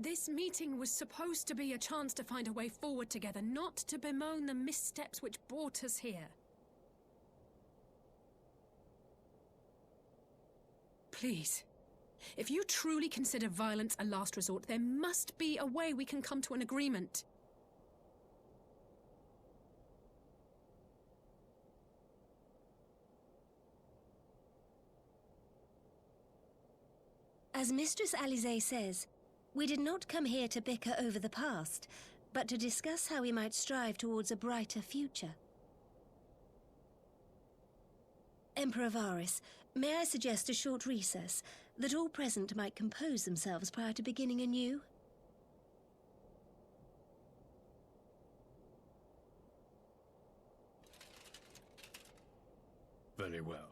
This meeting was supposed to be a chance to find a way forward together, not to bemoan the missteps which brought us here. Please. If you truly consider violence a last resort, there must be a way we can come to an agreement. As Mistress Alisaie says, we did not come here to bicker over the past, but to discuss how we might strive towards a brighter future. Emperor Varys, may I suggest a short recess, that all present might compose themselves prior to beginning anew? Very well.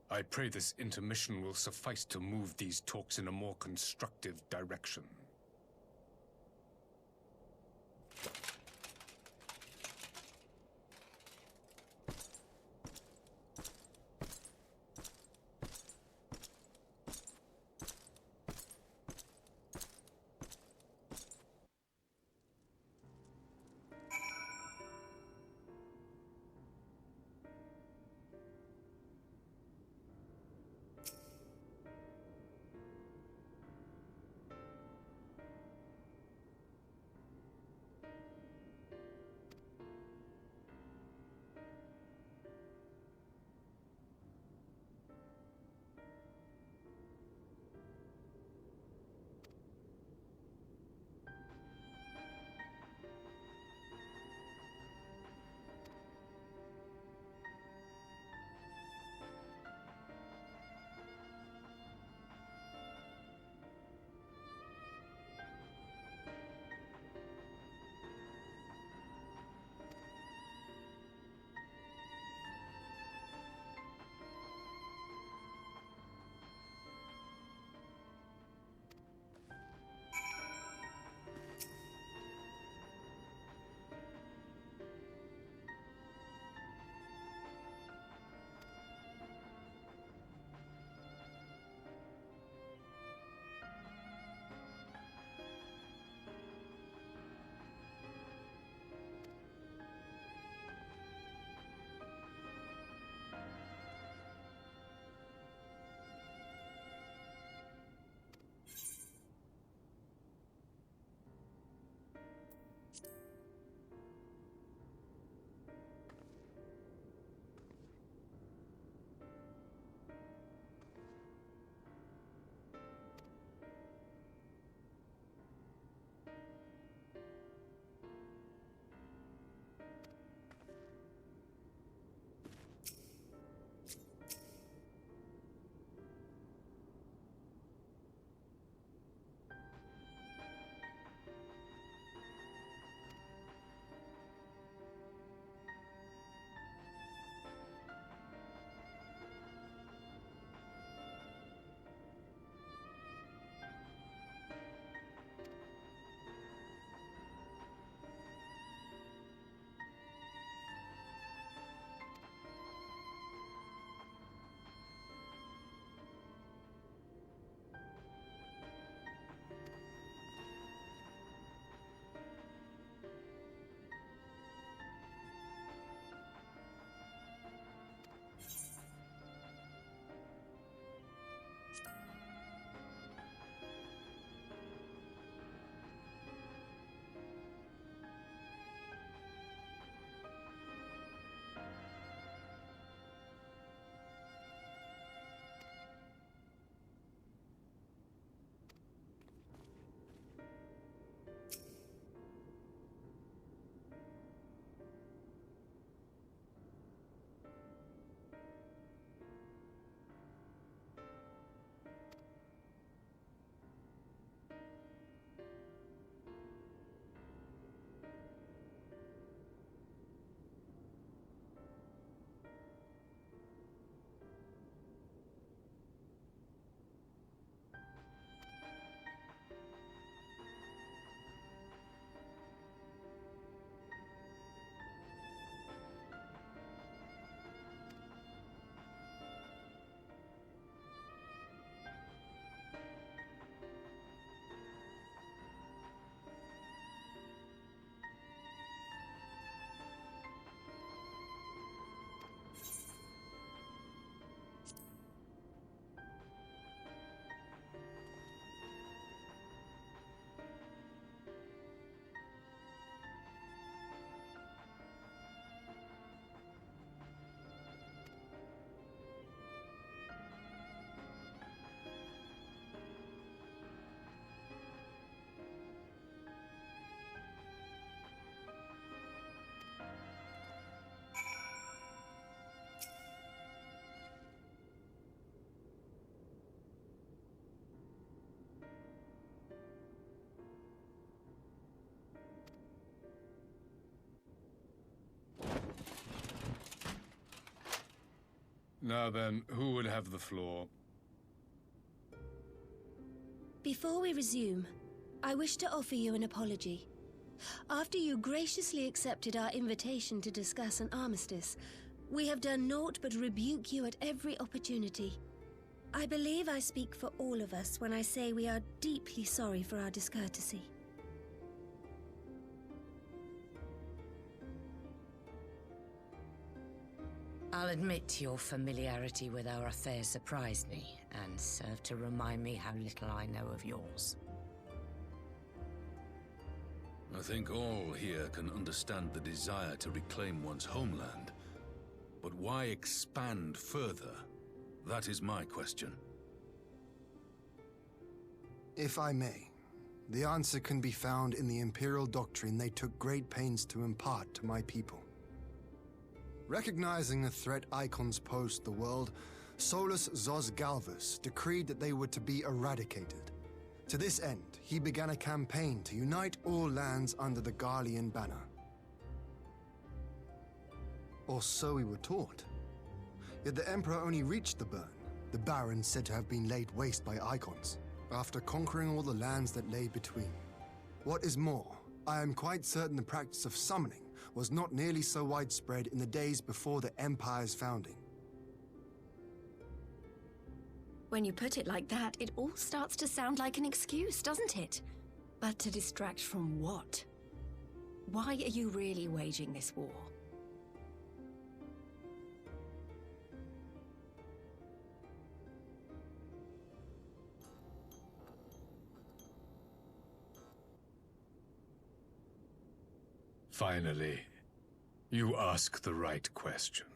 I pray this intermission will suffice to move these talks in a more constructive direction. Now then, who would have the floor? Before we resume, I wish to offer you an apology. After you graciously accepted our invitation to discuss an armistice, we have done naught but rebuke you at every opportunity. I believe I speak for all of us when I say we are deeply sorry for our discourtesy. I'll admit your familiarity with our affairs surprised me, and served to remind me how little I know of yours. I think all here can understand the desire to reclaim one's homeland. But why expand further? That is my question. If I may, the answer can be found in the Imperial doctrine they took great pains to impart to my people. Recognizing the threat icons posed to the world, Solus Zos Galvus decreed that they were to be eradicated. To this end, he began a campaign to unite all lands under the Garlean banner. Or so we were taught. Yet the Emperor only reached the burn, the Baron said to have been laid waste by icons, after conquering all the lands that lay between. What is more, I am quite certain the practice of summoning was not nearly so widespread in the days before the Empire's founding. When you put it like that, it all starts to sound like an excuse, doesn't it? But to distract from what? Why are you really waging this war? Finally, you ask the right question.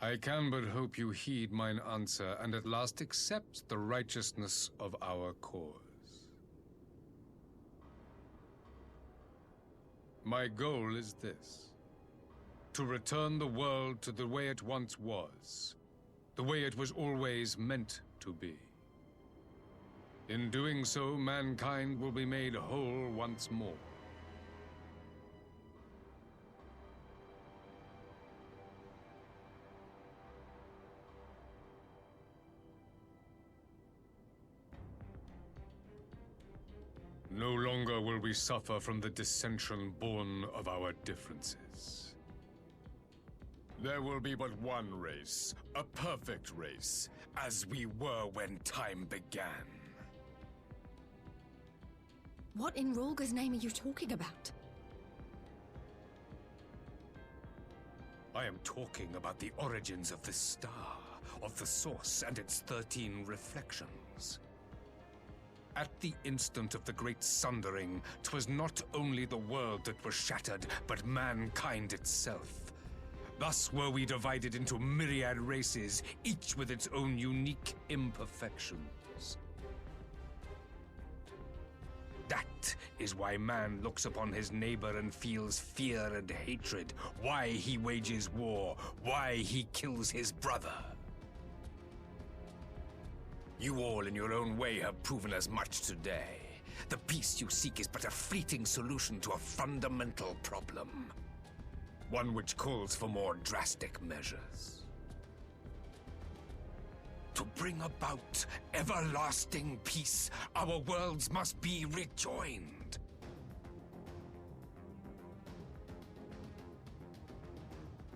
I can but hope you heed mine answer and at last accept the righteousness of our cause. My goal is this: to return the world to the way it once was, the way it was always meant to be. In doing so, mankind will be made whole once more. No longer will we suffer from the dissension born of our differences. There will be but one race, a perfect race, as we were when time began. What in Rhalgr's name are you talking about? I am talking about the origins of the star, of the source and its 13 reflections. At the instant of the great sundering, 'twas not only the world that was shattered, but mankind itself. Thus were we divided into myriad races, each with its own unique imperfections. That is why man looks upon his neighbor and feels fear and hatred, why he wages war, why he kills his brother. You all in your own way have proven as much today. The peace you seek is but a fleeting solution to a fundamental problem. One which calls for more drastic measures. To bring about everlasting peace, our worlds must be rejoined.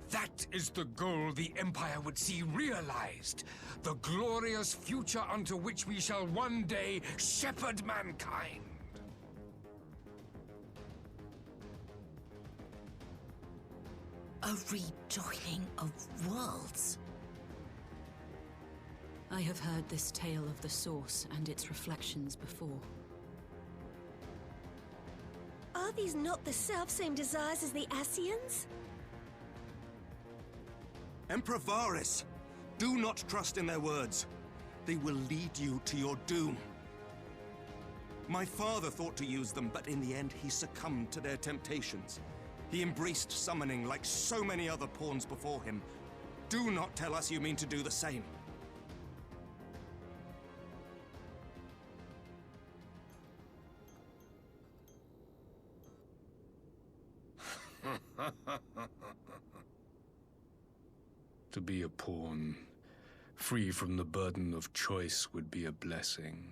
That is the goal the Empire would see realized. The glorious future unto which we shall one day shepherd mankind. A rejoining of worlds. I have heard this tale of the Source and its reflections before. Are these not the self-same desires as the Ascians? Emperor Varys, do not trust in their words. They will lead you to your doom. My father thought to use them, but in the end he succumbed to their temptations. He embraced summoning like so many other pawns before him. Do not tell us you mean to do the same. To be a pawn, free from the burden of choice, would be a blessing.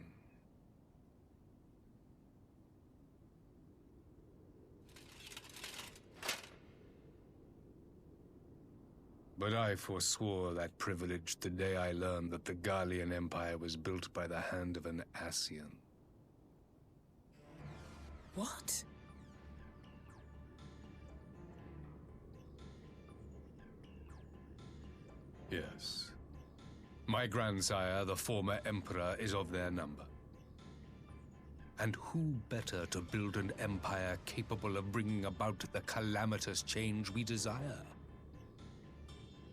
But I forswore that privilege the day I learned that the Garlean Empire was built by the hand of an Ascian. What? Yes. My grandsire, the former Emperor, is of their number. And who better to build an empire capable of bringing about the calamitous change we desire?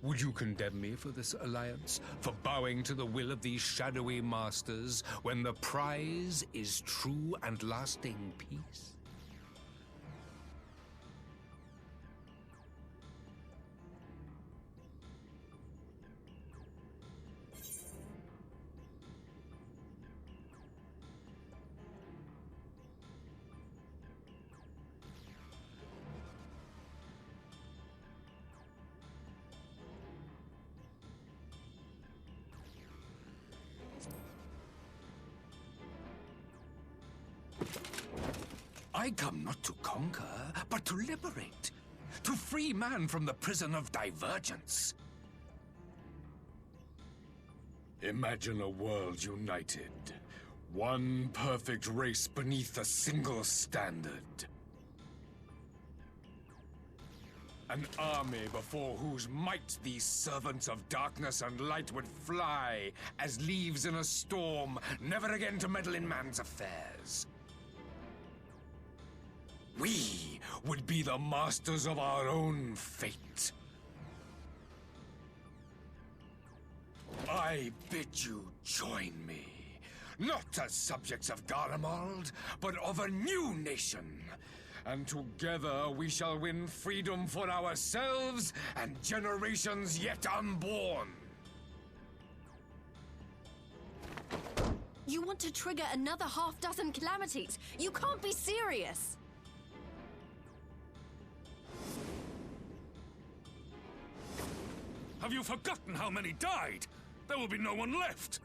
Would you condemn me for this alliance? For bowing to the will of these shadowy masters, when the prize is true and lasting peace? I come not to conquer, but to liberate. To free man from the prison of divergence. Imagine a world united. One perfect race beneath a single standard. An army before whose might these servants of darkness and light would fly as leaves in a storm, never again to meddle in man's affairs. We would be the masters of our own fate. I bid you join me, not as subjects of Garlemald, but of a new nation. And together we shall win freedom for ourselves and generations yet unborn. You want to trigger another half-dozen calamities? You can't be serious! Have you forgotten how many died? There will be no one left!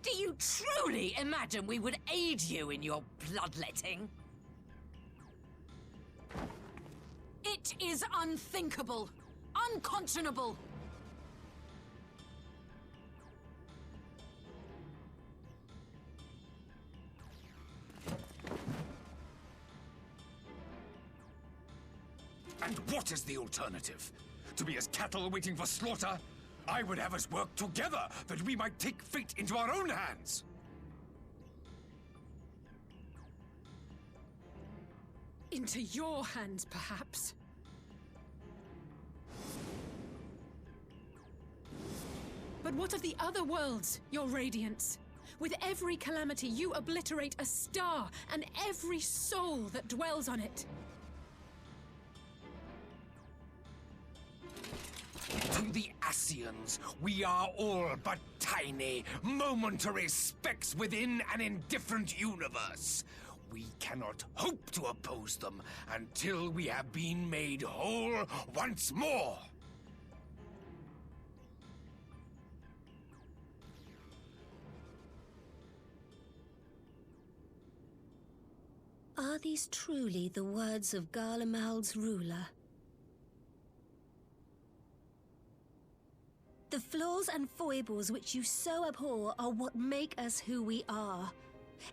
Do you truly imagine we would aid you in your bloodletting? It is unthinkable! Unconscionable! And what is the alternative? To be as cattle waiting for slaughter? I would have us work together, that we might take fate into our own hands! Into your hands, perhaps? But what of the other worlds, your radiance? With every calamity, you obliterate a star and every soul that dwells on it. To the Ascians, we are all but tiny, momentary specks within an indifferent universe. We cannot hope to oppose them until we have been made whole once more. Are these truly the words of Garlemald's ruler? The flaws and foibles which you so abhor are what make us who we are.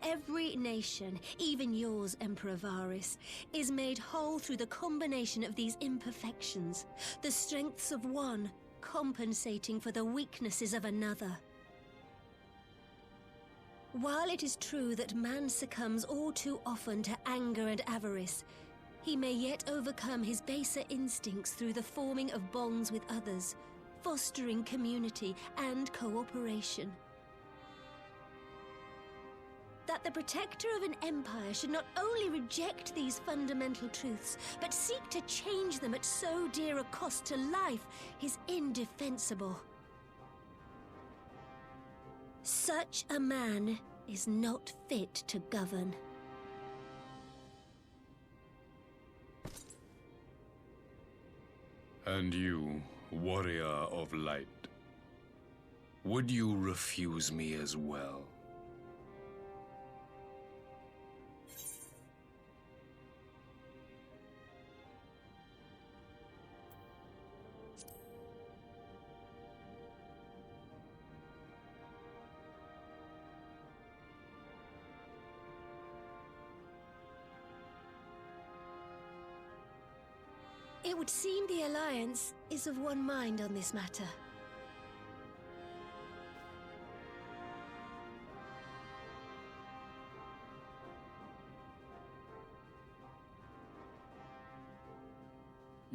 Every nation, even yours, Emperor Varys, is made whole through the combination of these imperfections, the strengths of one compensating for the weaknesses of another. While it is true that man succumbs all too often to anger and avarice, he may yet overcome his baser instincts through the forming of bonds with others, fostering community and cooperation. That the protector of an empire should not only reject these fundamental truths, but seek to change them at so dear a cost to life is indefensible. Such a man is not fit to govern. And you, warrior of light, would you refuse me as well? It would seem the Alliance is of one mind on this matter.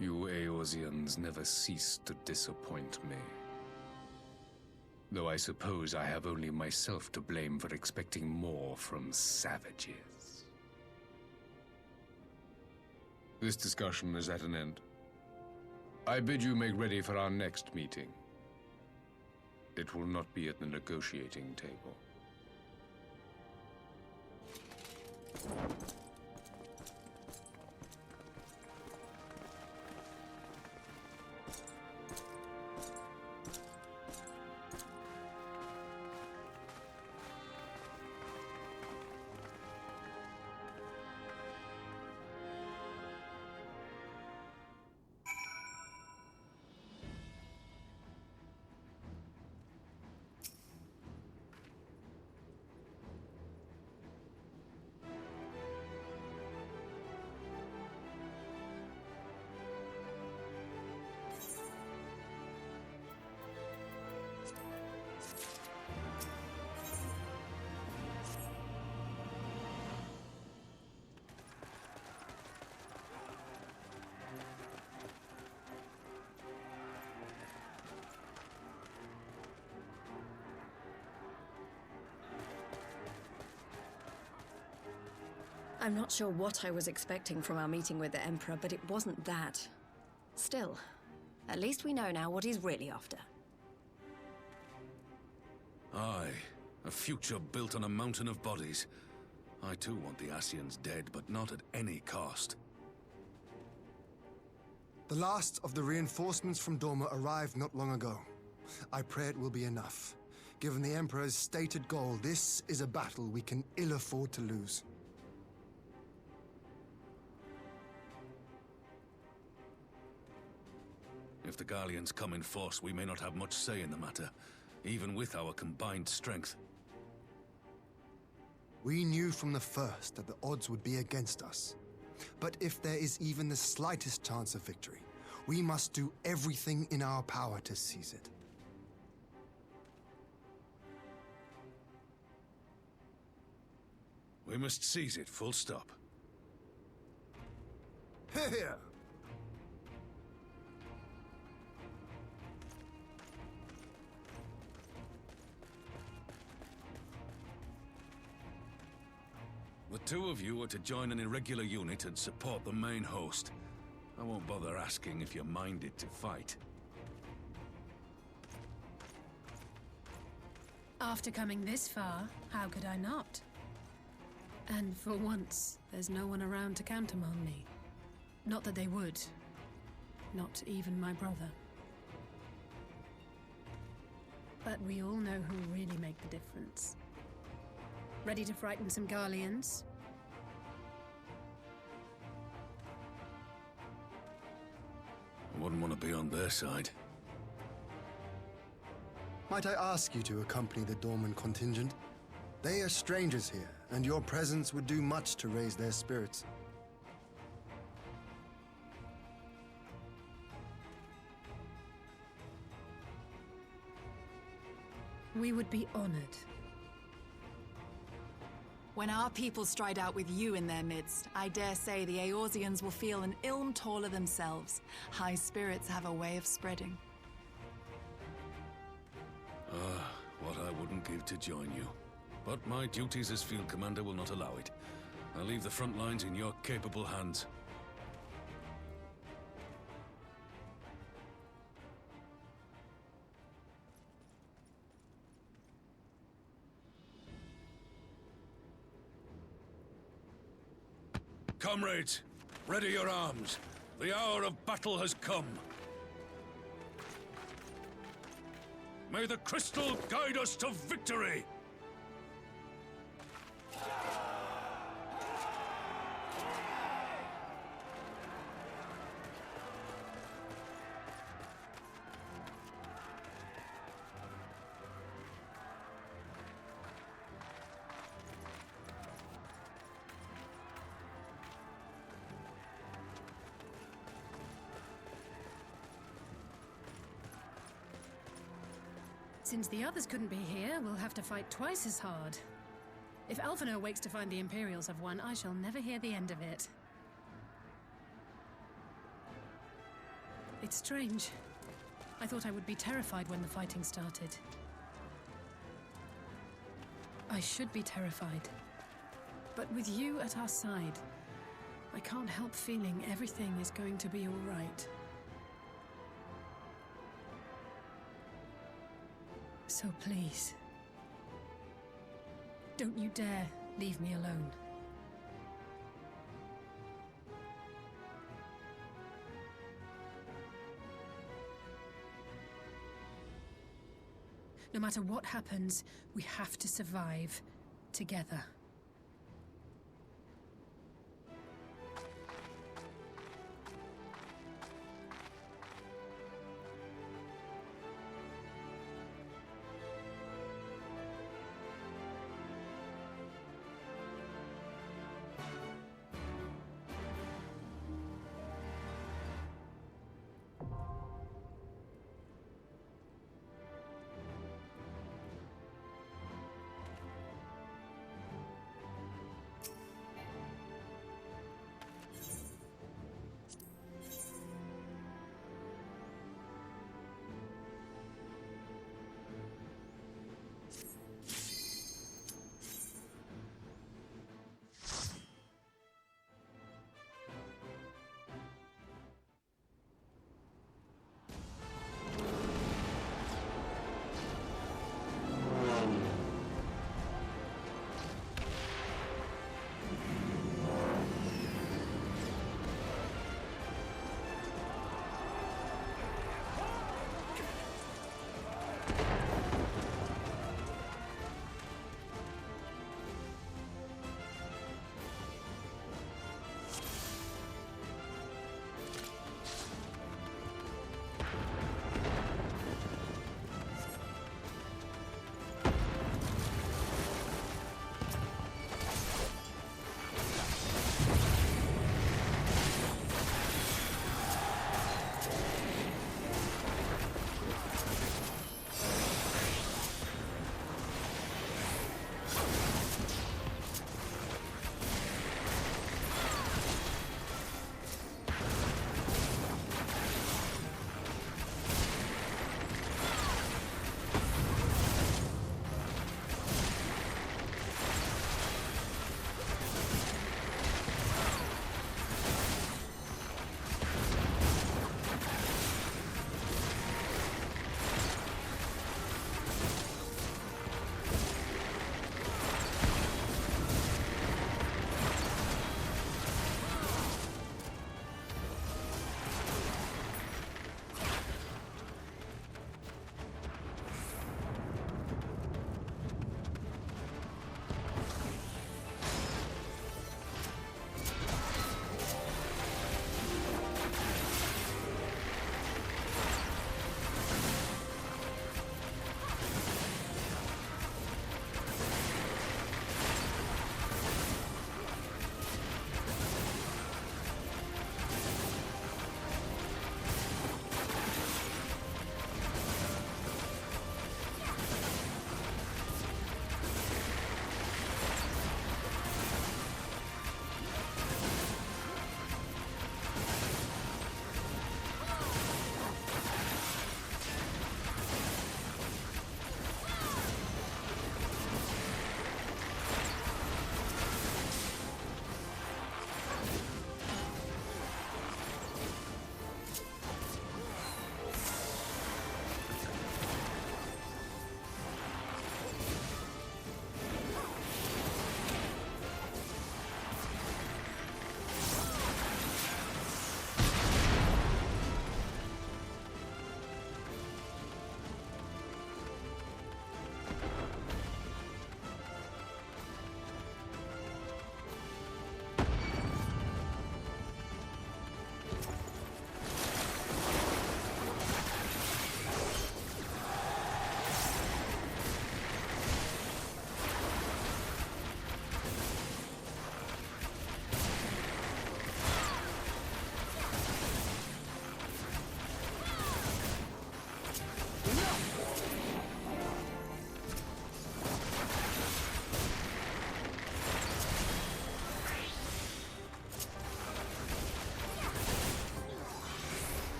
You Eorzeans never cease to disappoint me. Though I suppose I have only myself to blame for expecting more from savages. This discussion is at an end. I bid you make ready for our next meeting. It will not be at the negotiating table. I'm not sure what I was expecting from our meeting with the Emperor, but it wasn't that. Still, at least we know now what he's really after. Aye, a future built on a mountain of bodies. I too want the Ascians dead, but not at any cost. The last of the reinforcements from Dorma arrived not long ago. I pray it will be enough. Given the Emperor's stated goal, this is a battle we can ill afford to lose. If the Garleans come in force, we may not have much say in the matter, even with our combined strength. We knew from the first that the odds would be against us. But if there is even the slightest chance of victory, we must do everything in our power to seize it. We must seize it, full stop. Here! The two of you are to join an irregular unit and support the main host. I won't bother asking if you're minded to fight. After coming this far, how could I not? And for once, there's no one around to countermand me. Not that they would. Not even my brother. But we all know who really make the difference. Ready to frighten some Garleans? I wouldn't want to be on their side. Might I ask you to accompany the Dorman contingent? They are strangers here, and your presence would do much to raise their spirits. We would be honored. When our people stride out with you in their midst, I dare say the Eorzeans will feel an ilm taller themselves. High spirits have a way of spreading. What I wouldn't give to join you. But my duties as field commander will not allow it. I'll leave the front lines in your capable hands. Comrades, ready your arms. The hour of battle has come. May the crystal guide us to victory! Since the others couldn't be here, we'll have to fight twice as hard. If Alphinaud wakes to find the Imperials have won, I shall never hear the end of it. It's strange. I thought I would be terrified when the fighting started. I should be terrified. But with you at our side, I can't help feeling everything is going to be all right. So please, don't you dare leave me alone. No matter what happens, we have to survive together.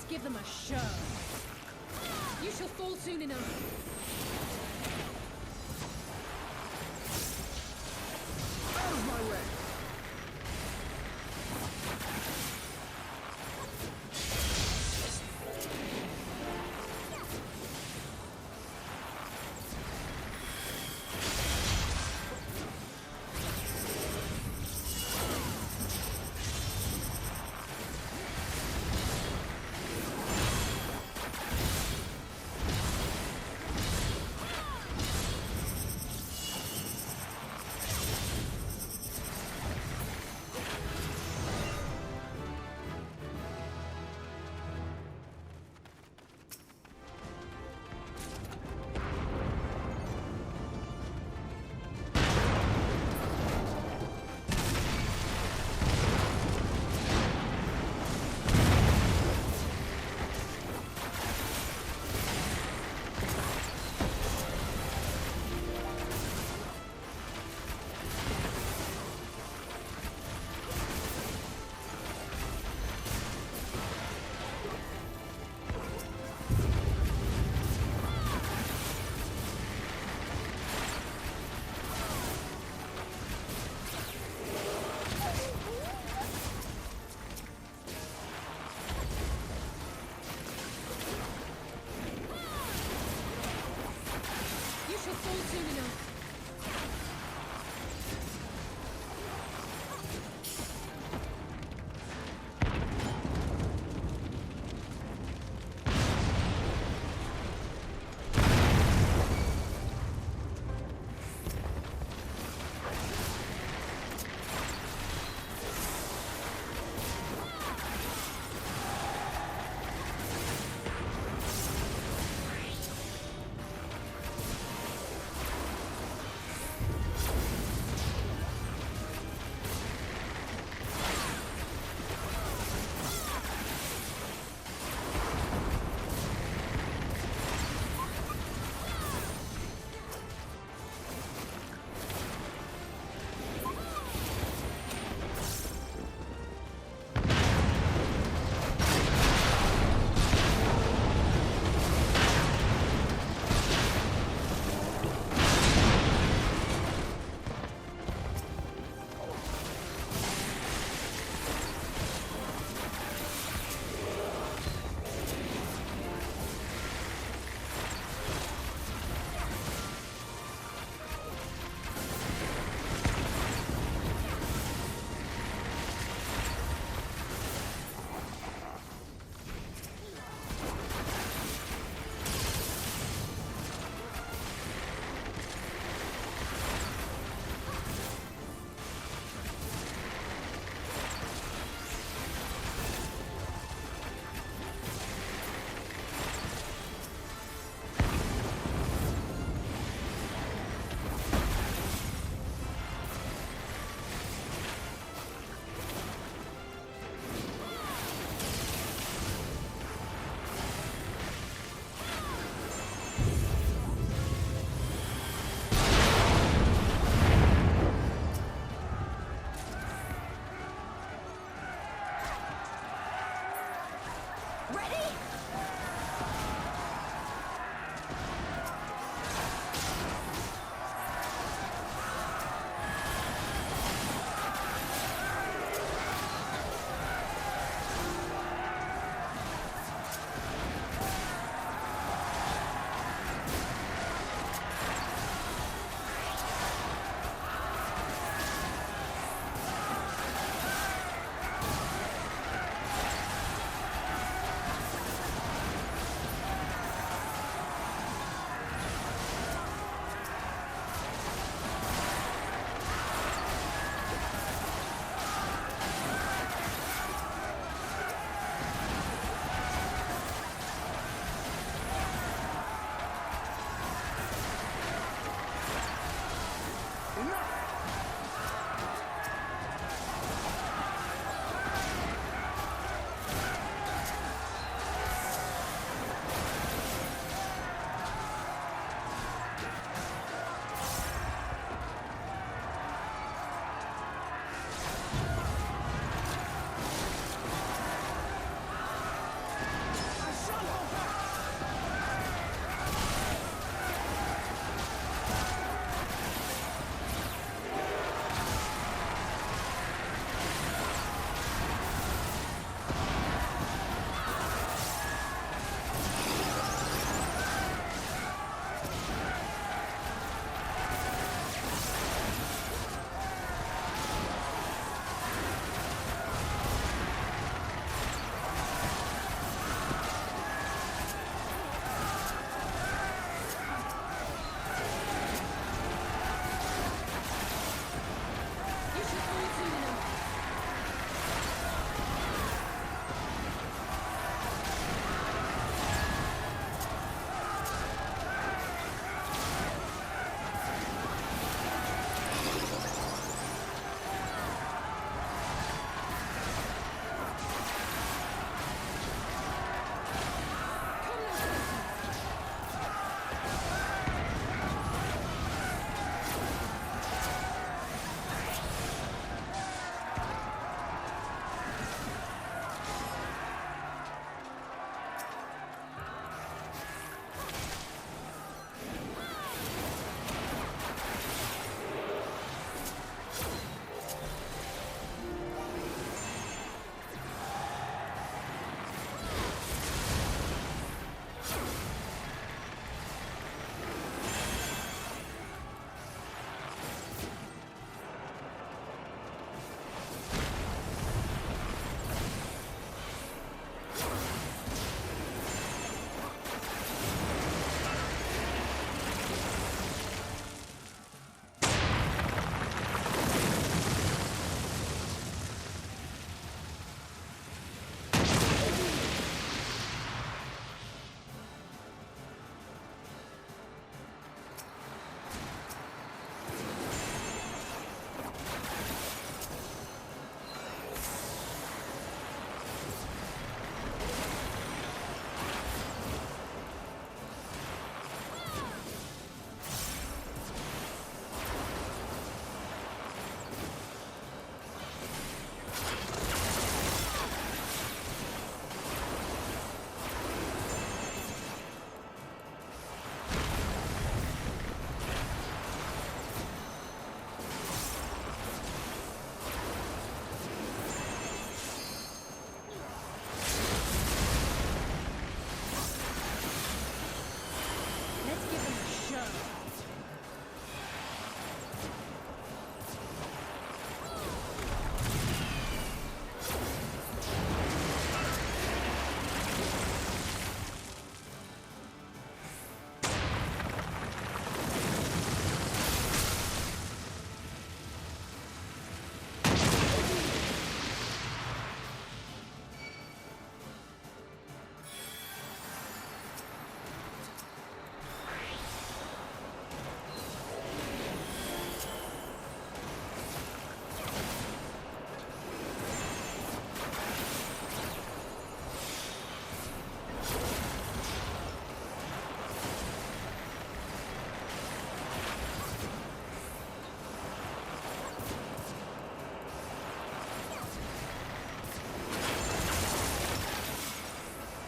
Let's give them a show. You shall fall soon enough. Out of my way!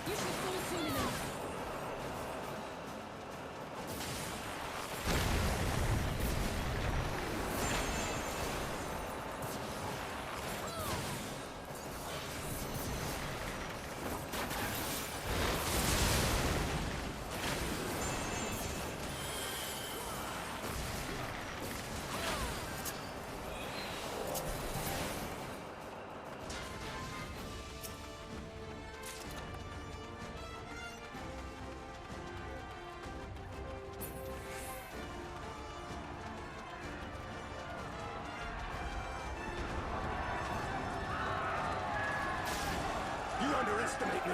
You should fall soon enough. You underestimate me!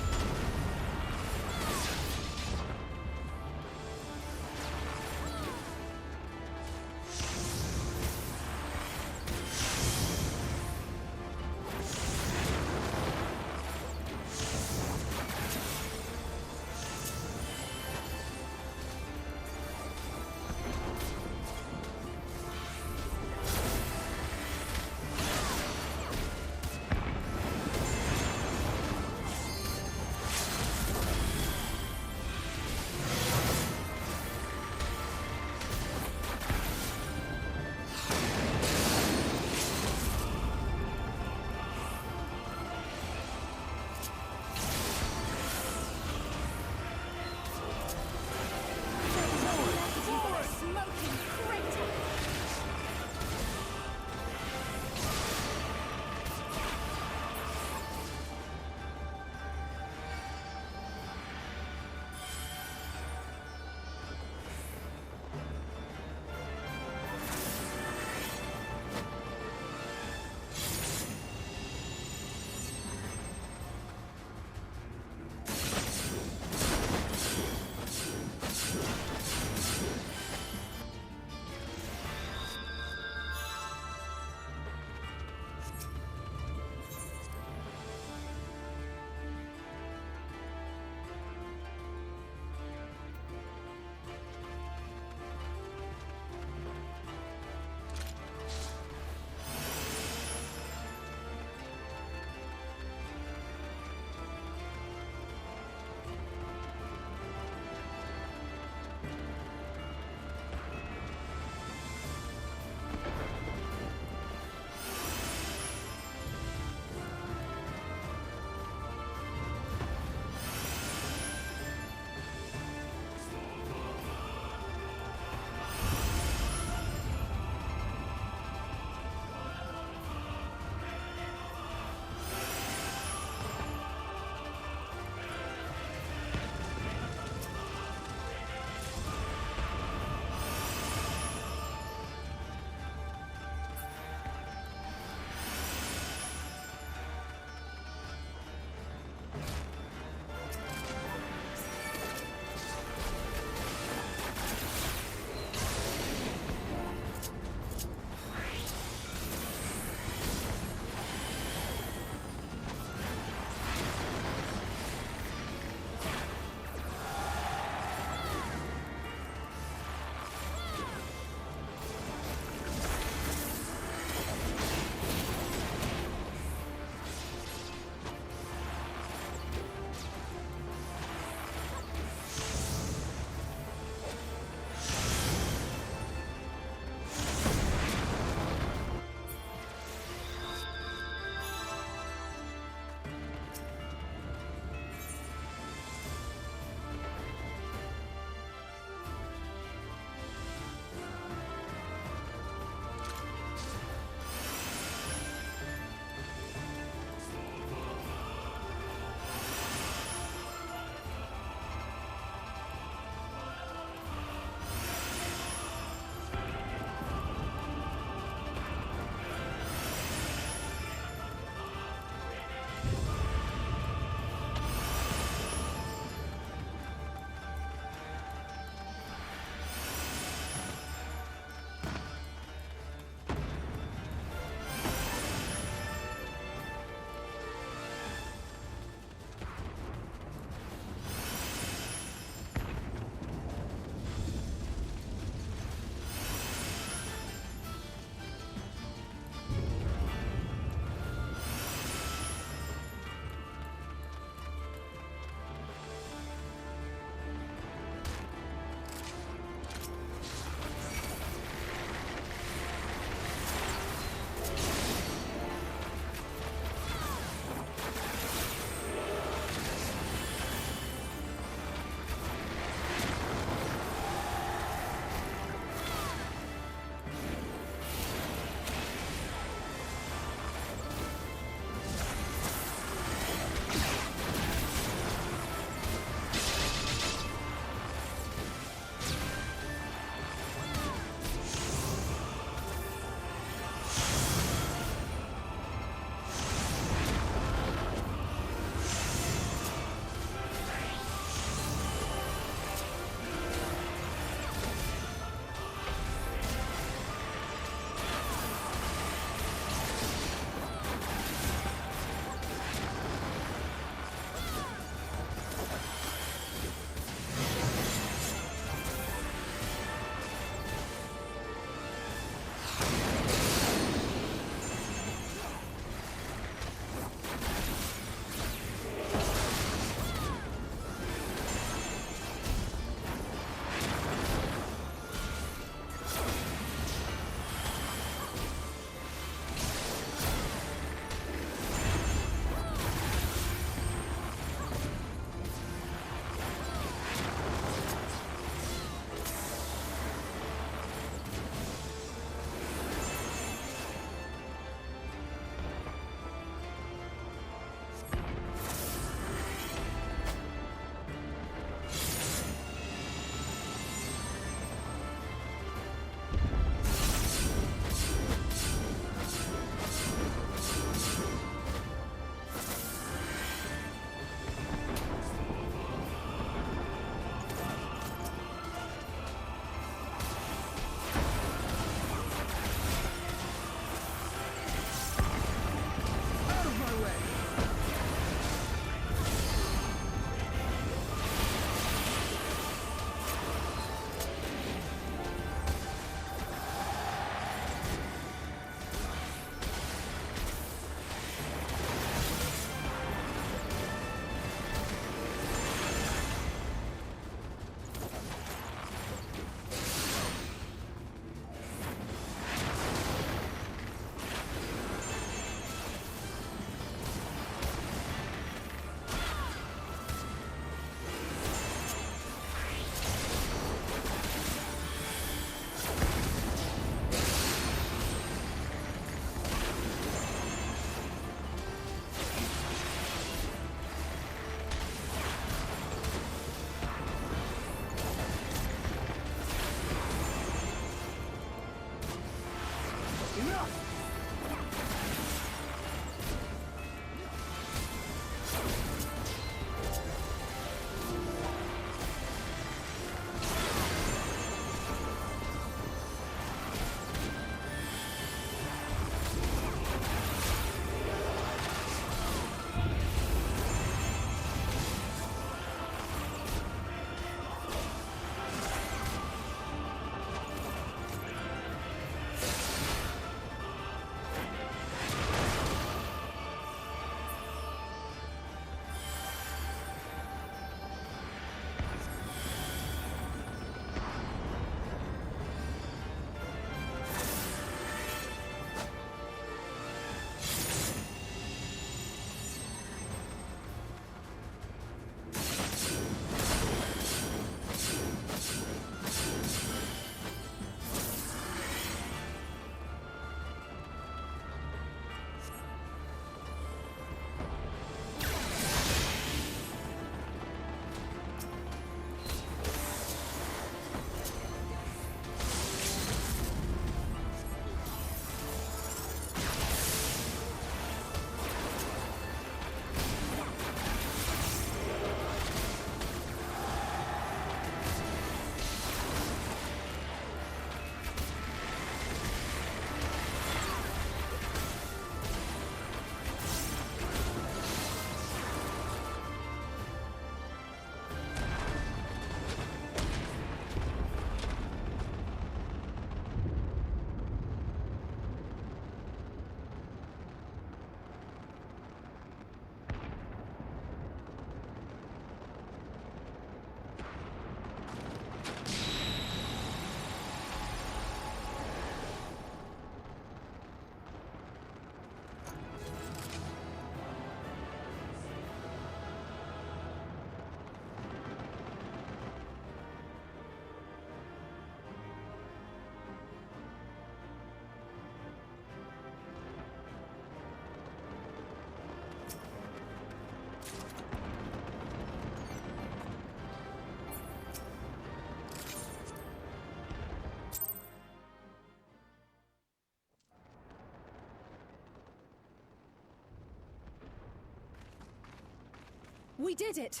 We did it!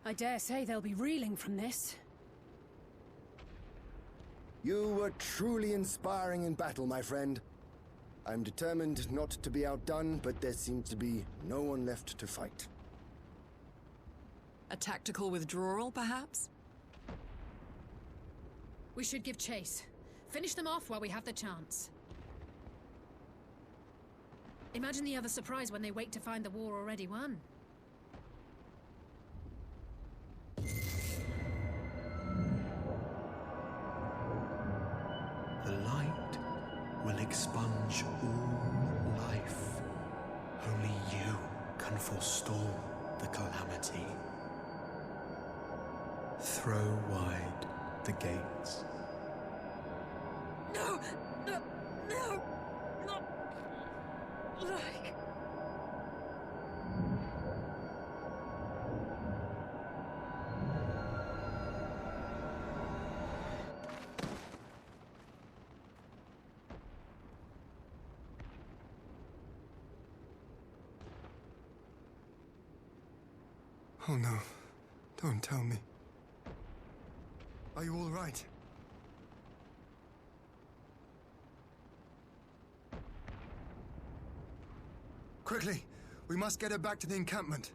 I dare say they'll be reeling from this. You were truly inspiring in battle, my friend. I'm determined not to be outdone, but there seems to be no one left to fight. A tactical withdrawal, perhaps? We should give chase. Finish them off while we have the chance. Imagine the other surprise when they wake to find the war already won. The light will expunge all life. Only you can forestall the calamity. Throw wide the gates. No! No! No! Not like... Oh no, don't tell me. Are you all right? Quickly! We must get her back to the encampment.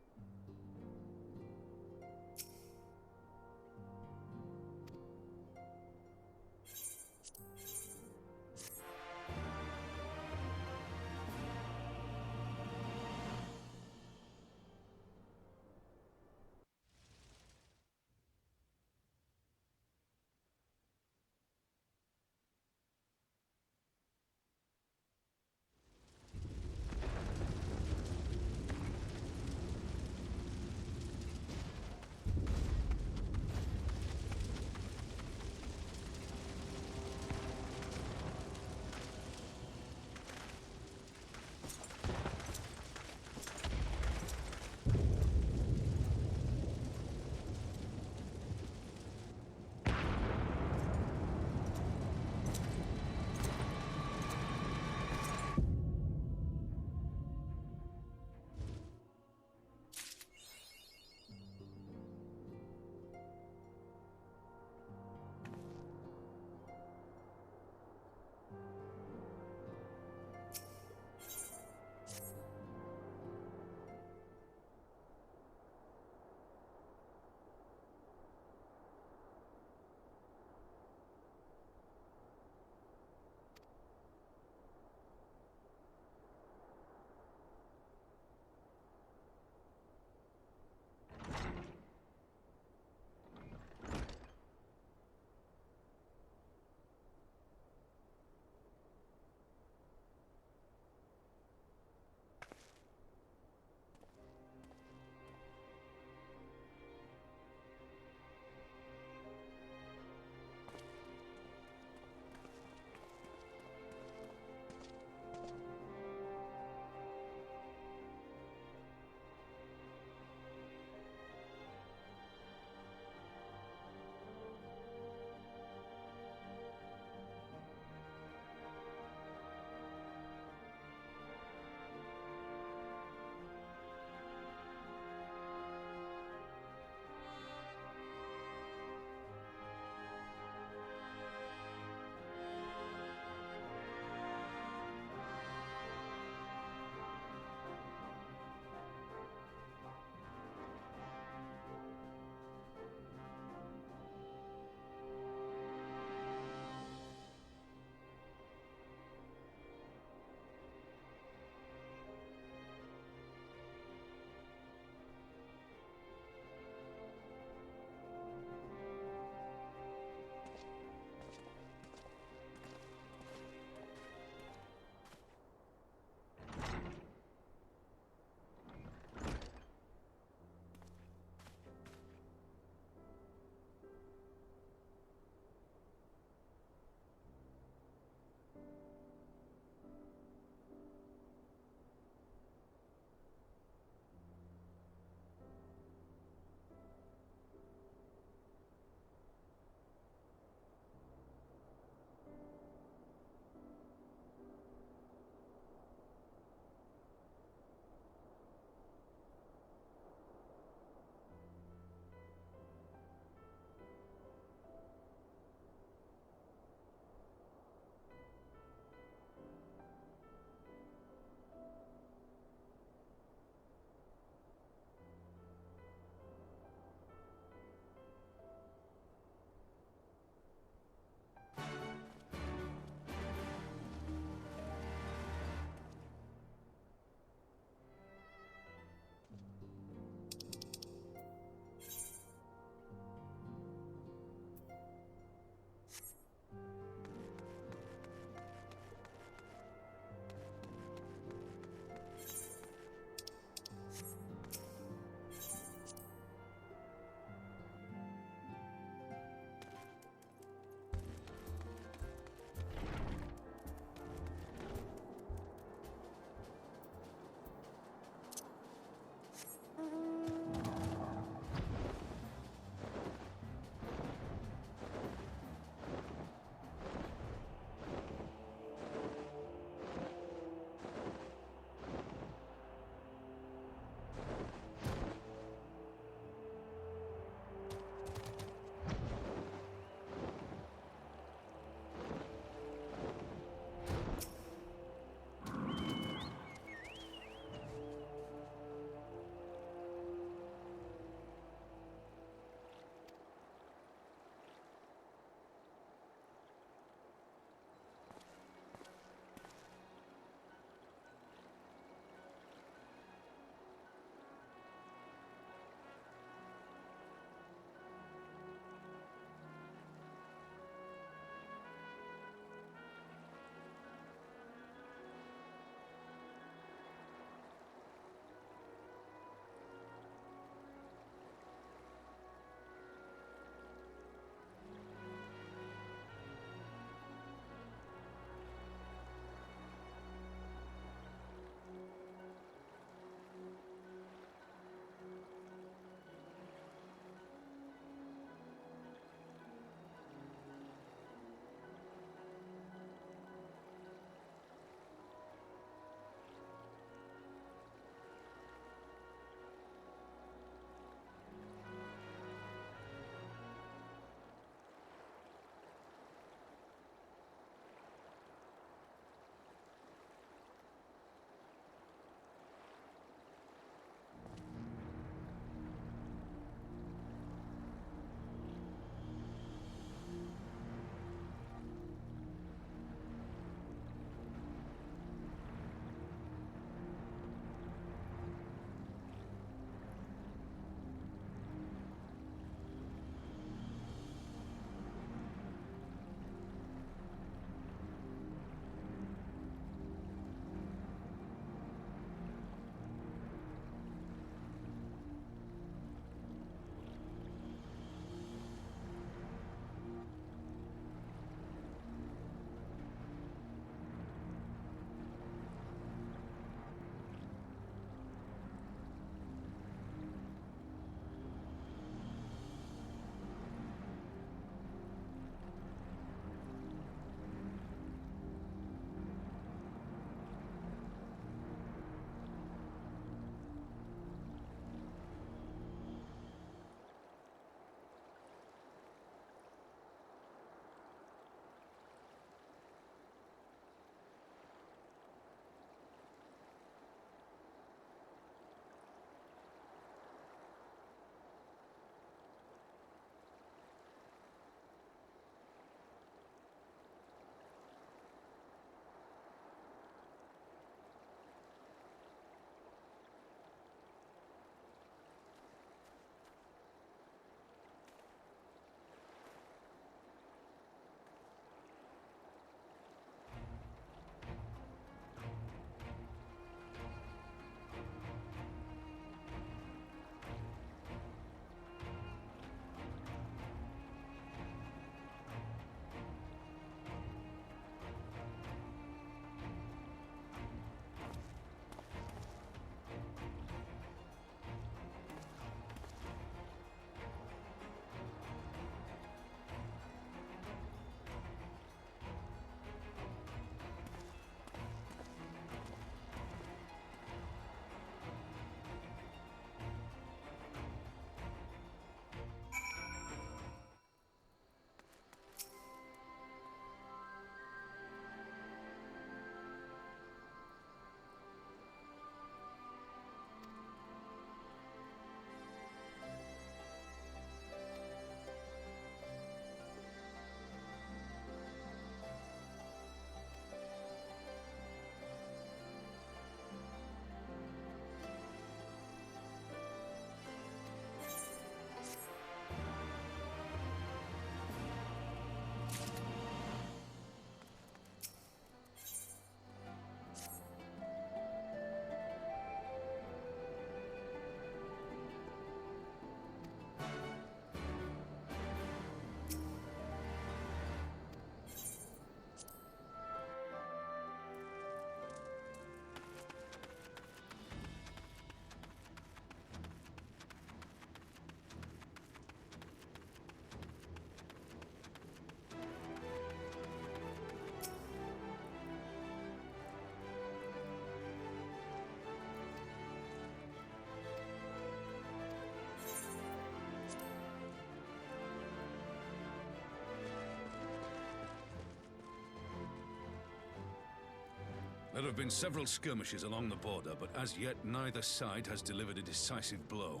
There have been several skirmishes along the border, but as yet neither side has delivered a decisive blow.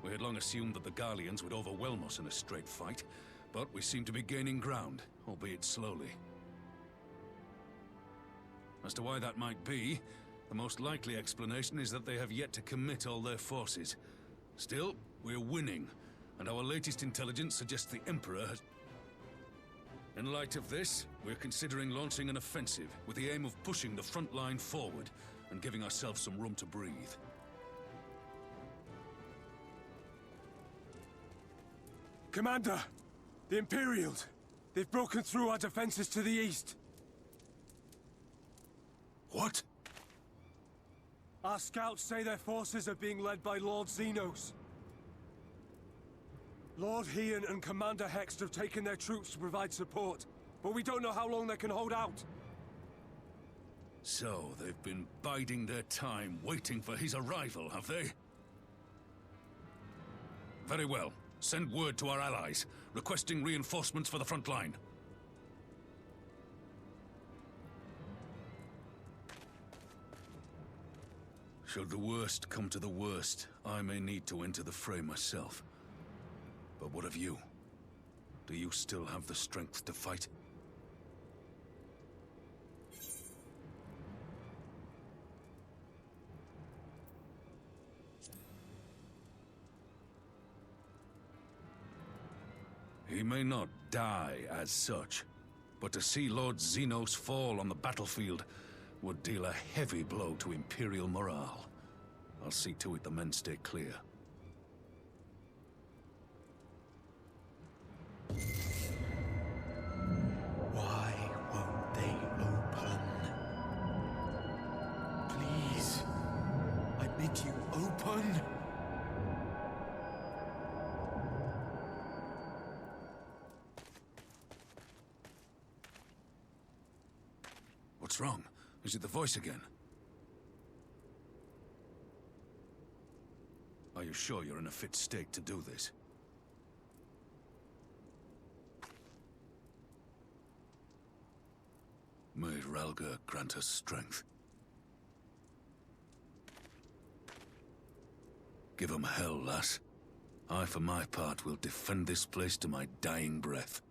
We had long assumed that the Garleans would overwhelm us in a straight fight, but we seem to be gaining ground, albeit slowly. As to why that might be, the most likely explanation is that they have yet to commit all their forces. Still, we're winning, and our latest intelligence suggests the Emperor has... In light of this, we're considering launching an offensive with the aim of pushing the front line forward and giving ourselves some room to breathe. Commander! The Imperials! They've broken through our defenses to the east! What? Our scouts say their forces are being led by Lord Xenos. Lord Heian and Commander Hext have taken their troops to provide support, but we don't know how long they can hold out. So, they've been biding their time, waiting for his arrival, have they? Very well. Send word to our allies, requesting reinforcements for the front line. Should the worst come to the worst, I may need to enter the fray myself. But what of you? Do you still have the strength to fight? He may not die as such, but to see Lord Xenos fall on the battlefield would deal a heavy blow to Imperial morale. I'll see to it the men stay clear. Why won't they open? Please, I bid you open. What's wrong? Is it the voice again? Are you sure you're in a fit state to do this? May Ralga grant us strength. Give 'em hell, lass. I, for my part, will defend this place to my dying breath.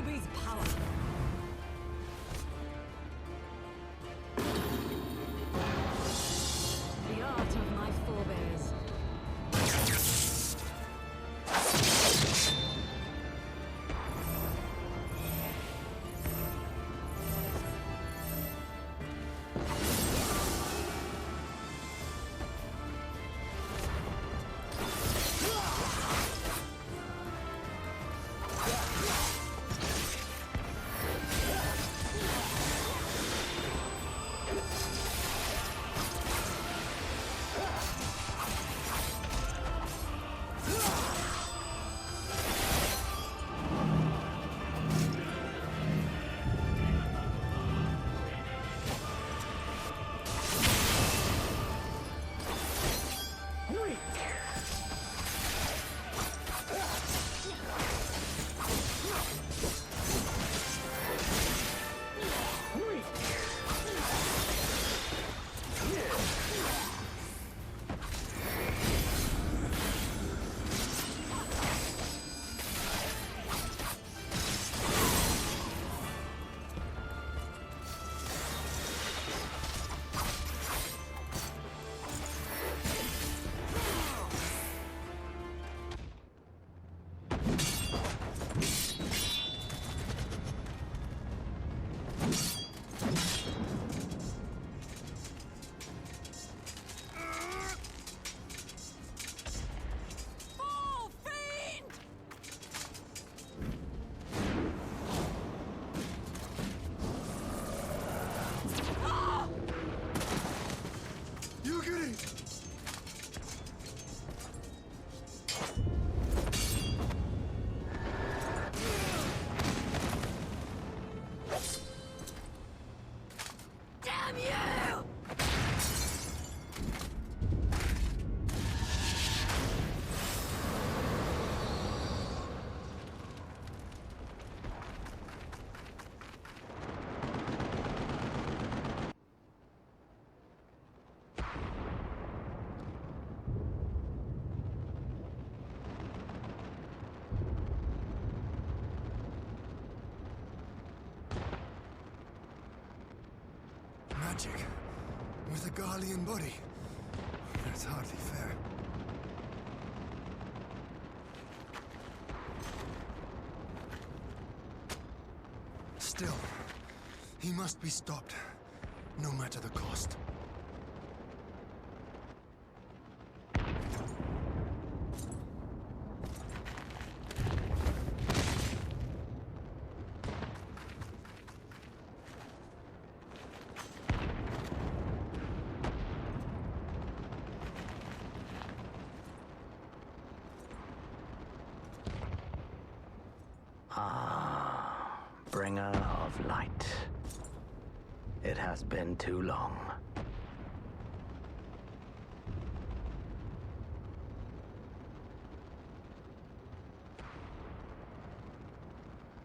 Kenobi's power. The art of my forebears. Magic with a Garlean body. That's hardly fair. Still, he must be stopped, no matter the cost. Bringer of light. It has been too long.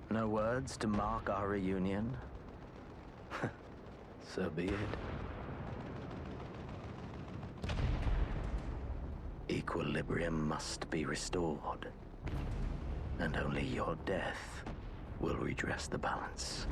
No words to mark our reunion? So be it. Equilibrium must be restored, and only your death will redress the balance.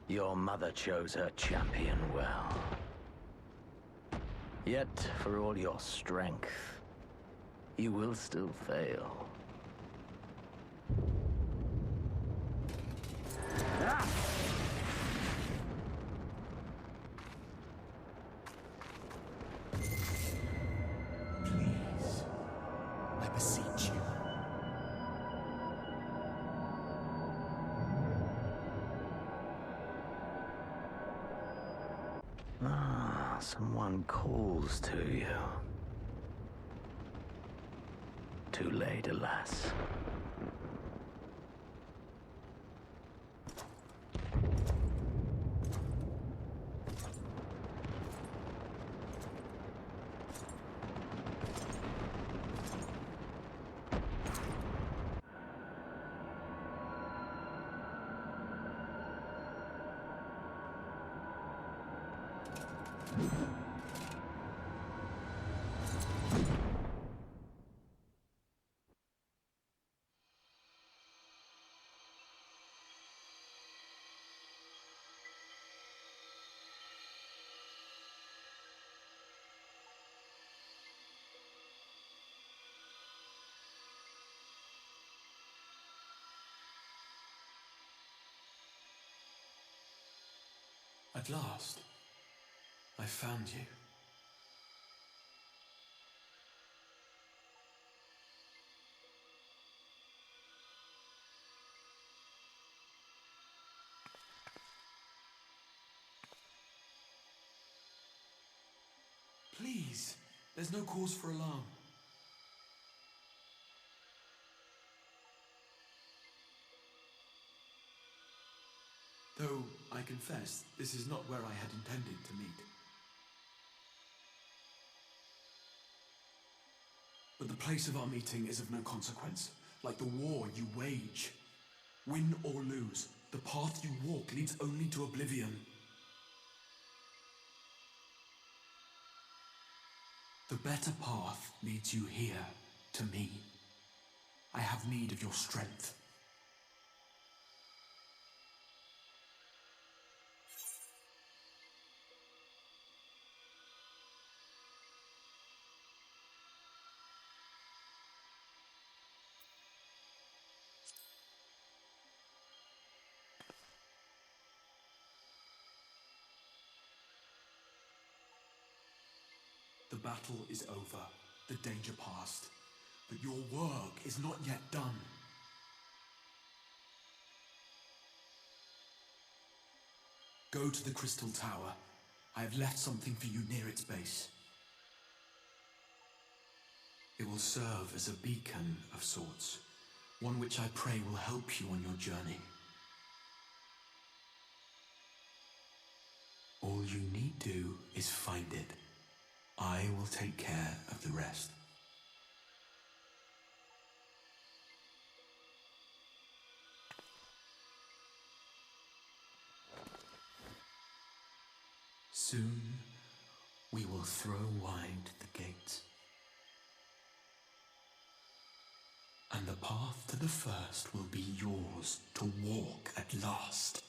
Your mother chose her champion well. Yet, for all your strength, you will still fail. Ah! Please, I beseech you. Ah, someone calls to you. Too late, alas. At last, I found you. Please, there's no cause for alarm. Though, I confess, this is not where I had intended to meet. But the place of our meeting is of no consequence, like the war you wage. Win or lose, the path you walk leads only to oblivion. The better path leads you here, to me. I have need of your strength. The battle is over, the danger past, but your work is not yet done. Go to the Crystal Tower. I have left something for you near its base. It will serve as a beacon of sorts, one which I pray will help you on your journey. All you need do is find it. I will take care of the rest. Soon, we will throw wide the gates. And the path to the first will be yours to walk at last.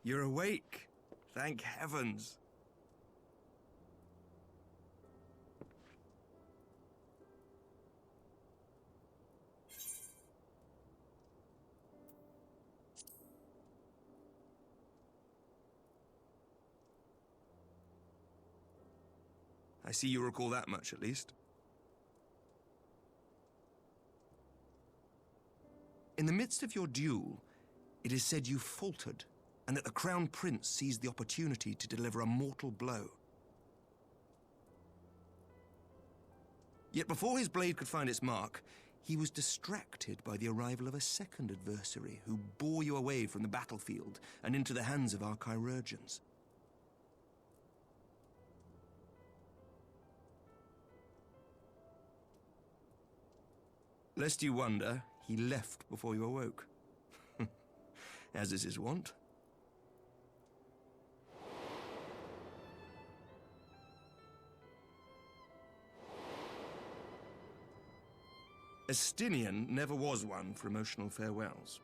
You're awake. Thank heavens. I see you recall that much, at least. In the midst of your duel, it is said you faltered and that the Crown Prince seized the opportunity to deliver a mortal blow. Yet before his blade could find its mark, he was distracted by the arrival of a second adversary who bore you away from the battlefield and into the hands of our chirurgeons. Lest you wonder, he left before you awoke. As is his wont. Estinian never was one for emotional farewells.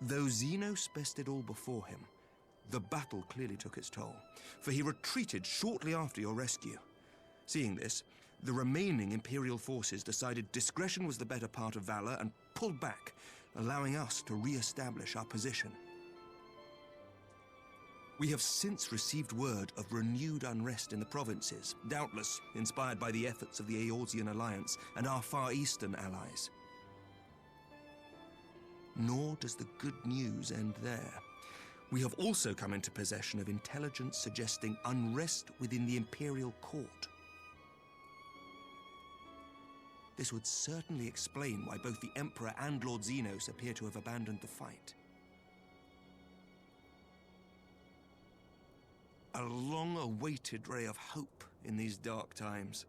Though Xenos bested all before him, the battle clearly took its toll, for he retreated shortly after your rescue. Seeing this, the remaining Imperial forces decided discretion was the better part of valor and pulled back, allowing us to re-establish our position. We have since received word of renewed unrest in the provinces, doubtless inspired by the efforts of the Eorzean Alliance and our Far Eastern allies. Nor does the good news end there. We have also come into possession of intelligence suggesting unrest within the Imperial Court. This would certainly explain why both the Emperor and Lord Xenos appear to have abandoned the fight. A long-awaited ray of hope in these dark times.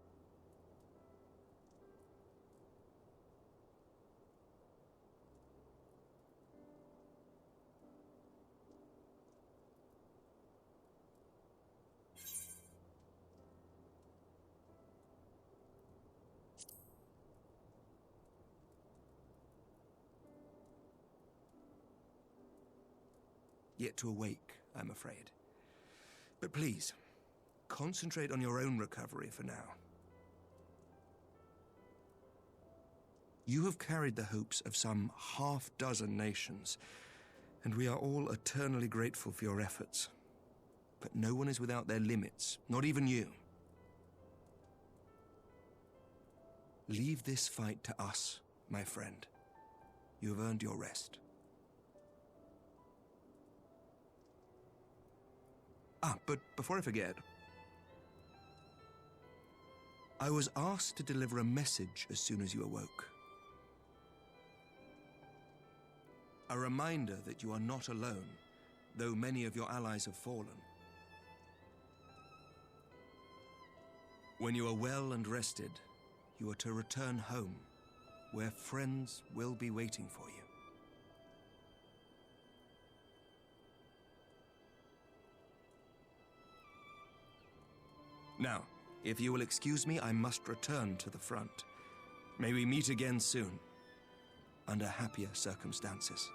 Yet to awake, I'm afraid. But please, concentrate on your own recovery for now. You have carried the hopes of some half-dozen nations, and we are all eternally grateful for your efforts. But no one is without their limits, not even you. Leave this fight to us, my friend. You have earned your rest. But before I forget, I was asked to deliver a message as soon as you awoke. A reminder that you are not alone, though many of your allies have fallen. When you are well and rested, you are to return home, where friends will be waiting for you. Now, if you will excuse me, I must return to the front. May we meet again soon, under happier circumstances.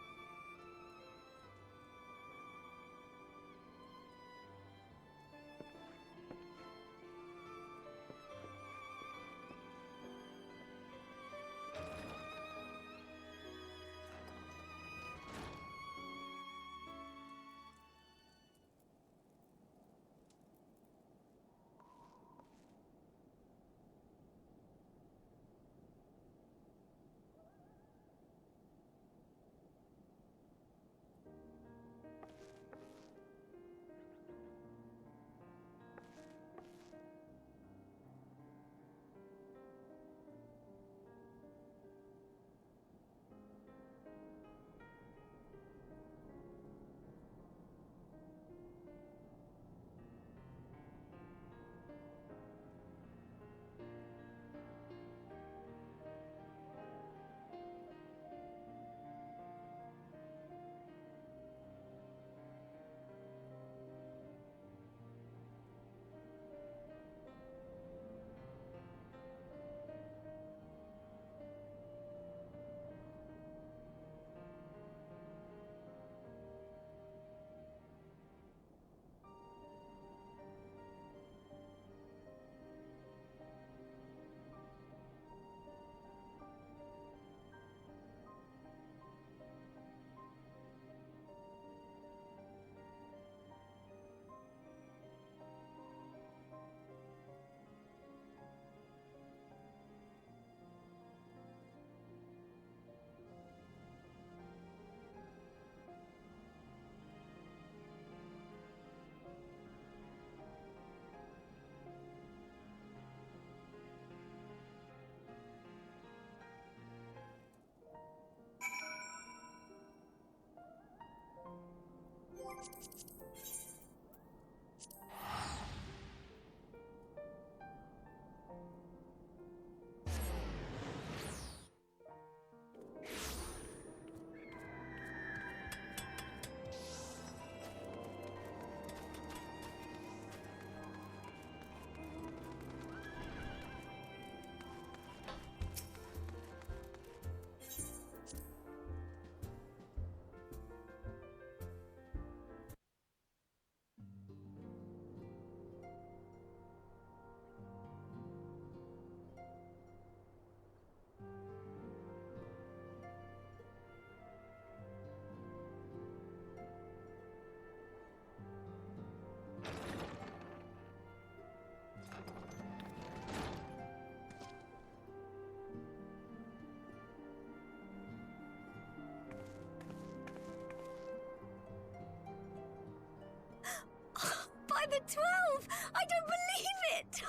By the 12! I don't believe it!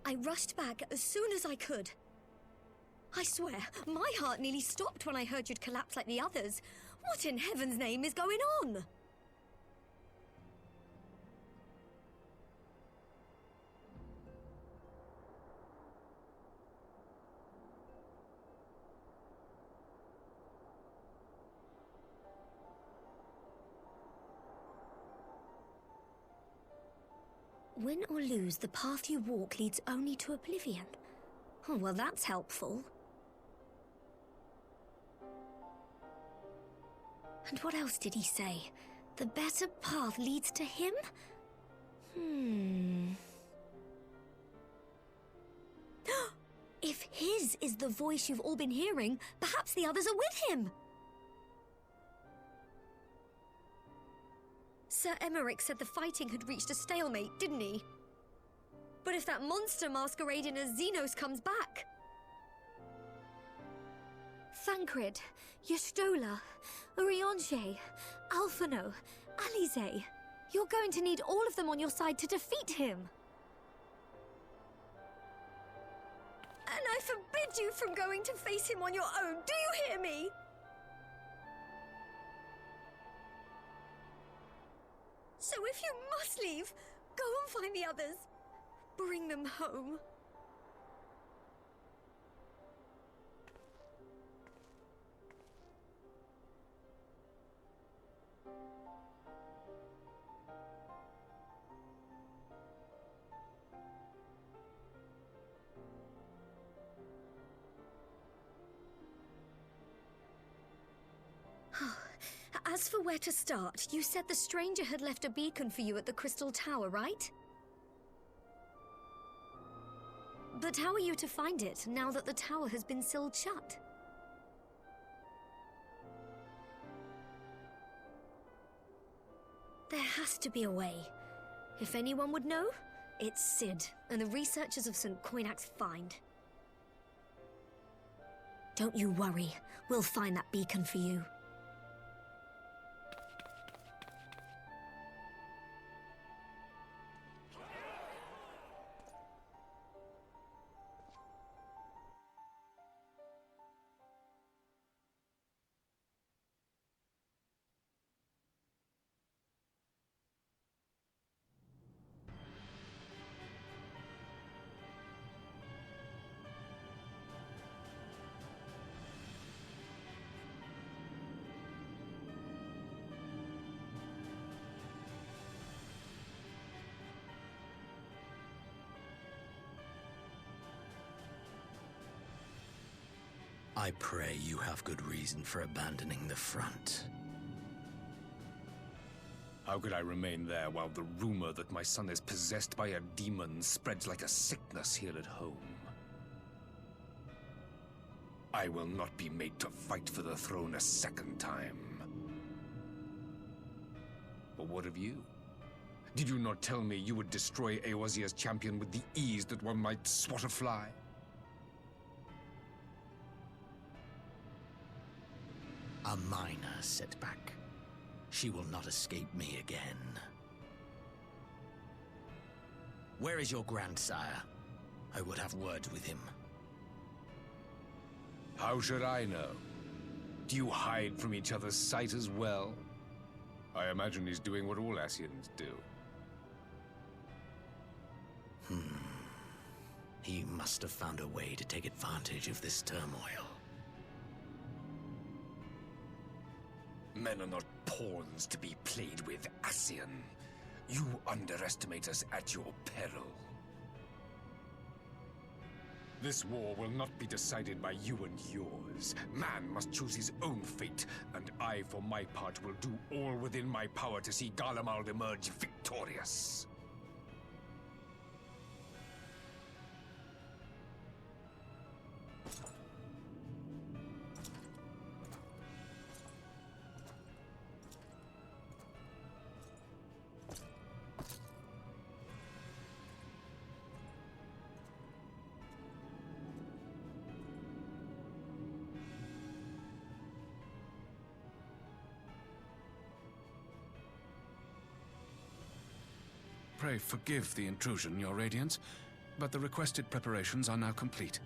I rushed back as soon as I could. I swear, my heart nearly stopped when I heard you'd collapse like the others. What in heaven's name is going on? Win or lose, the path you walk leads only to oblivion. Oh, well, that's helpful. And what else did he say? The better path leads to him? If his is the voice you've all been hearing, perhaps the others are with him. Sir Emmerich said the fighting had reached a stalemate, didn't he? But if that monster masquerading as Xenos comes back... Thancred, Y'shtola, Urianger, Alphino, Alize. You're going to need all of them on your side to defeat him. And I forbid you from going to face him on your own, do you hear me? So if you must leave, go and find the others. Bring them home. As for where to start, you said the stranger had left a beacon for you at the Crystal Tower, right? But how are you to find it, now that the tower has been sealed shut? There has to be a way. If anyone would know, it's Sid, and the researchers of St. Coinac's find. Don't you worry, we'll find that beacon for you. I pray you have good reason for abandoning the front. How could I remain there while the rumor that my son is possessed by a demon spreads like a sickness here at home? I will not be made to fight for the throne a second time. But what of you? Did you not tell me you would destroy Eorzea's champion with the ease that one might swat a fly? A minor setback. She will not escape me again. Where is your grandsire? I would have words with him. How should I know? Do you hide from each other's sight as well? I imagine he's doing what all Ascians do. He must have found a way to take advantage of this turmoil. Men are not pawns to be played with, Ascian. You underestimate us at your peril. This war will not be decided by you and yours. Man must choose his own fate, and I, for my part, will do all within my power to see Garlemald emerge victorious. Pray forgive the intrusion, Your Radiance, but the requested preparations are now complete.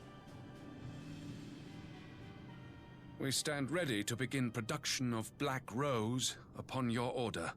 We stand ready to begin production of Black Rose upon your order.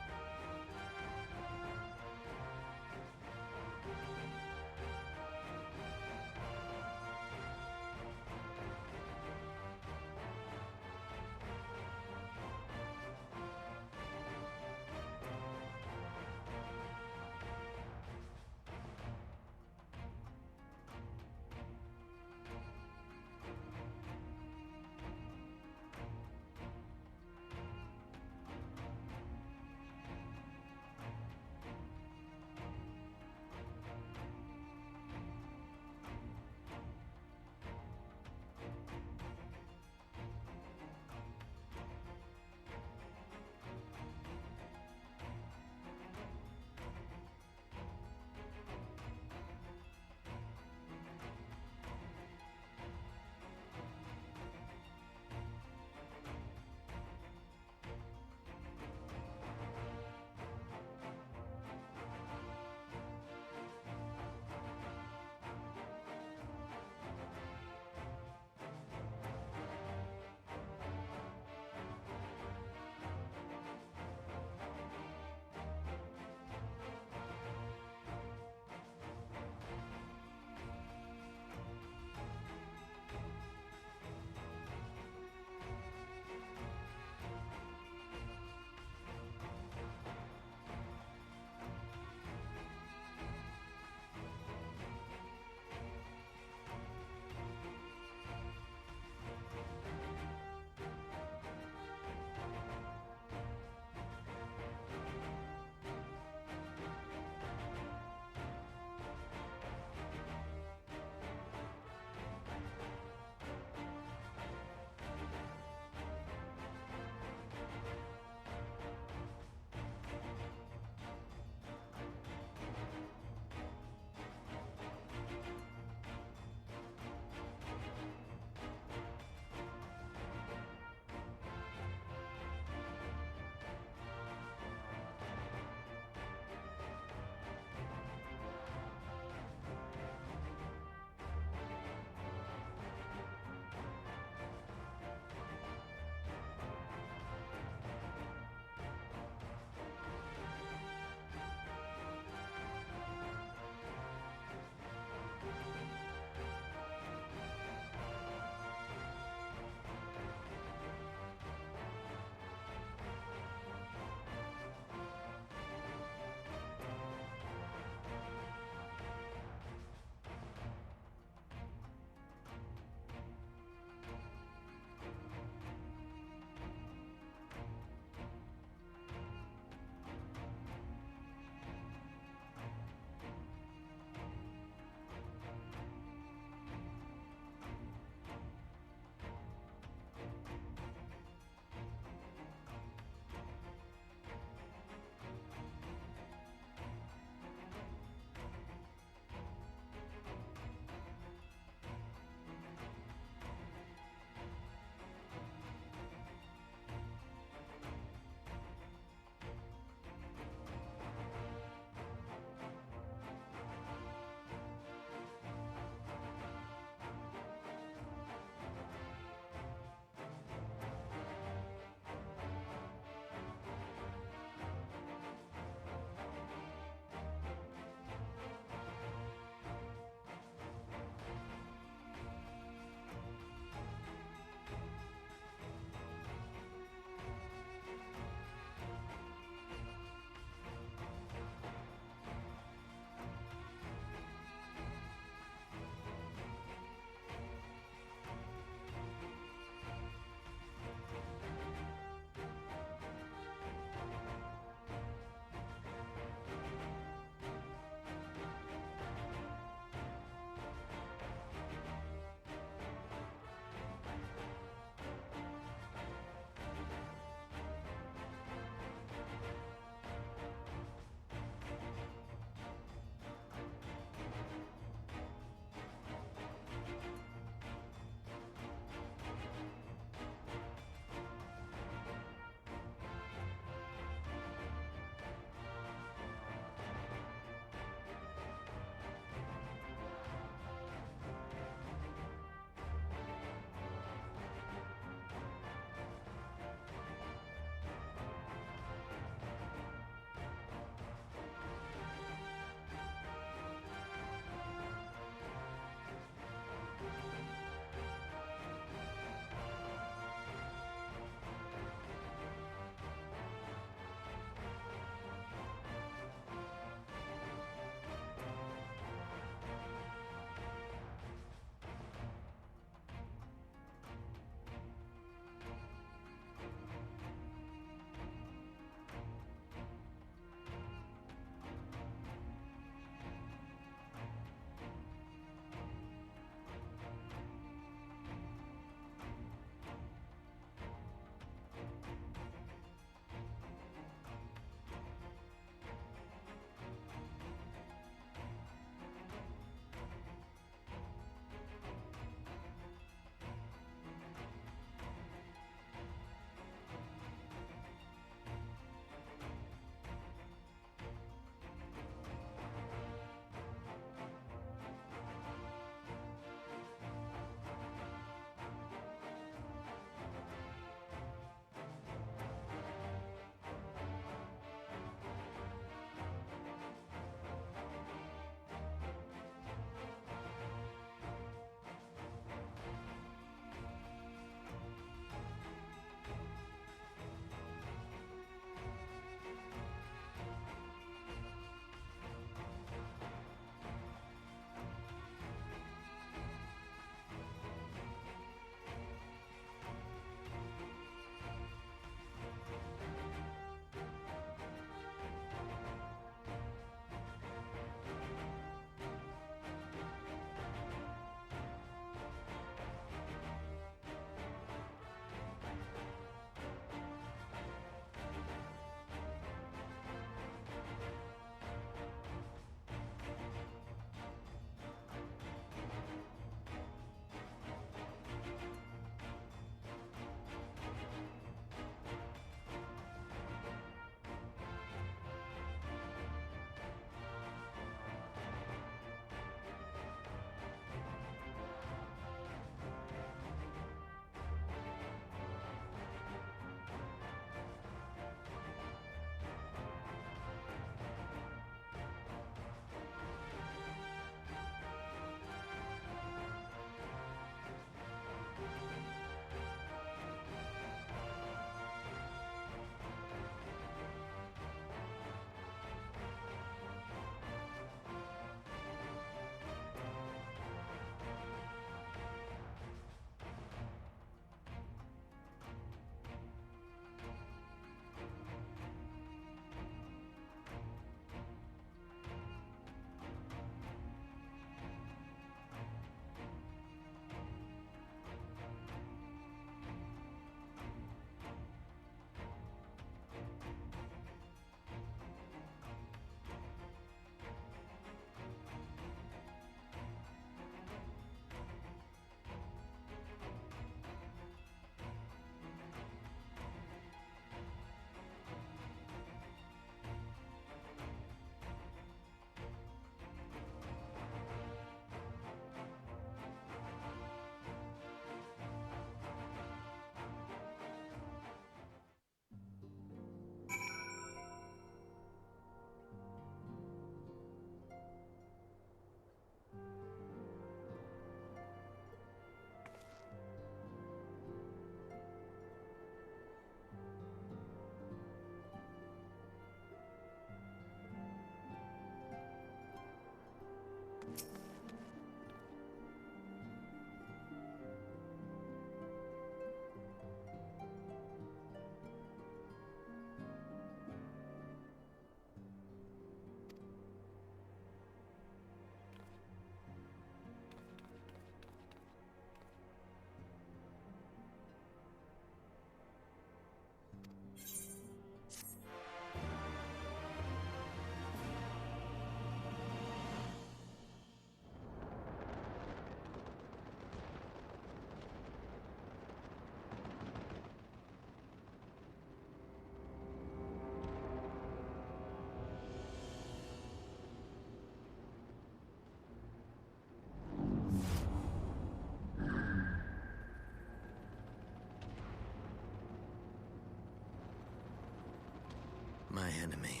My enemy.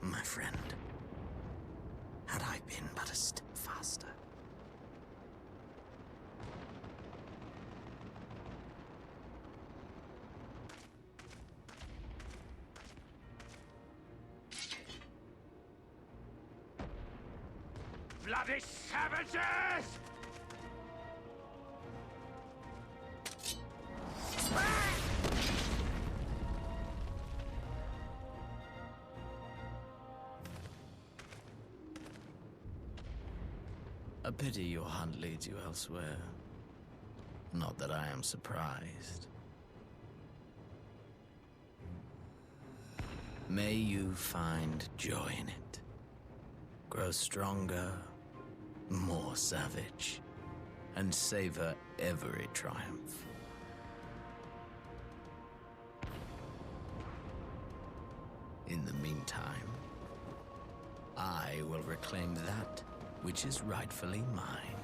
My friend. Had I been but a step faster. Bloody savages! A pity your hunt leads you elsewhere. Not that I am surprised. May you find joy in it. Grow stronger, more savage, and savor every triumph. In the meantime, I will reclaim that which is rightfully mine.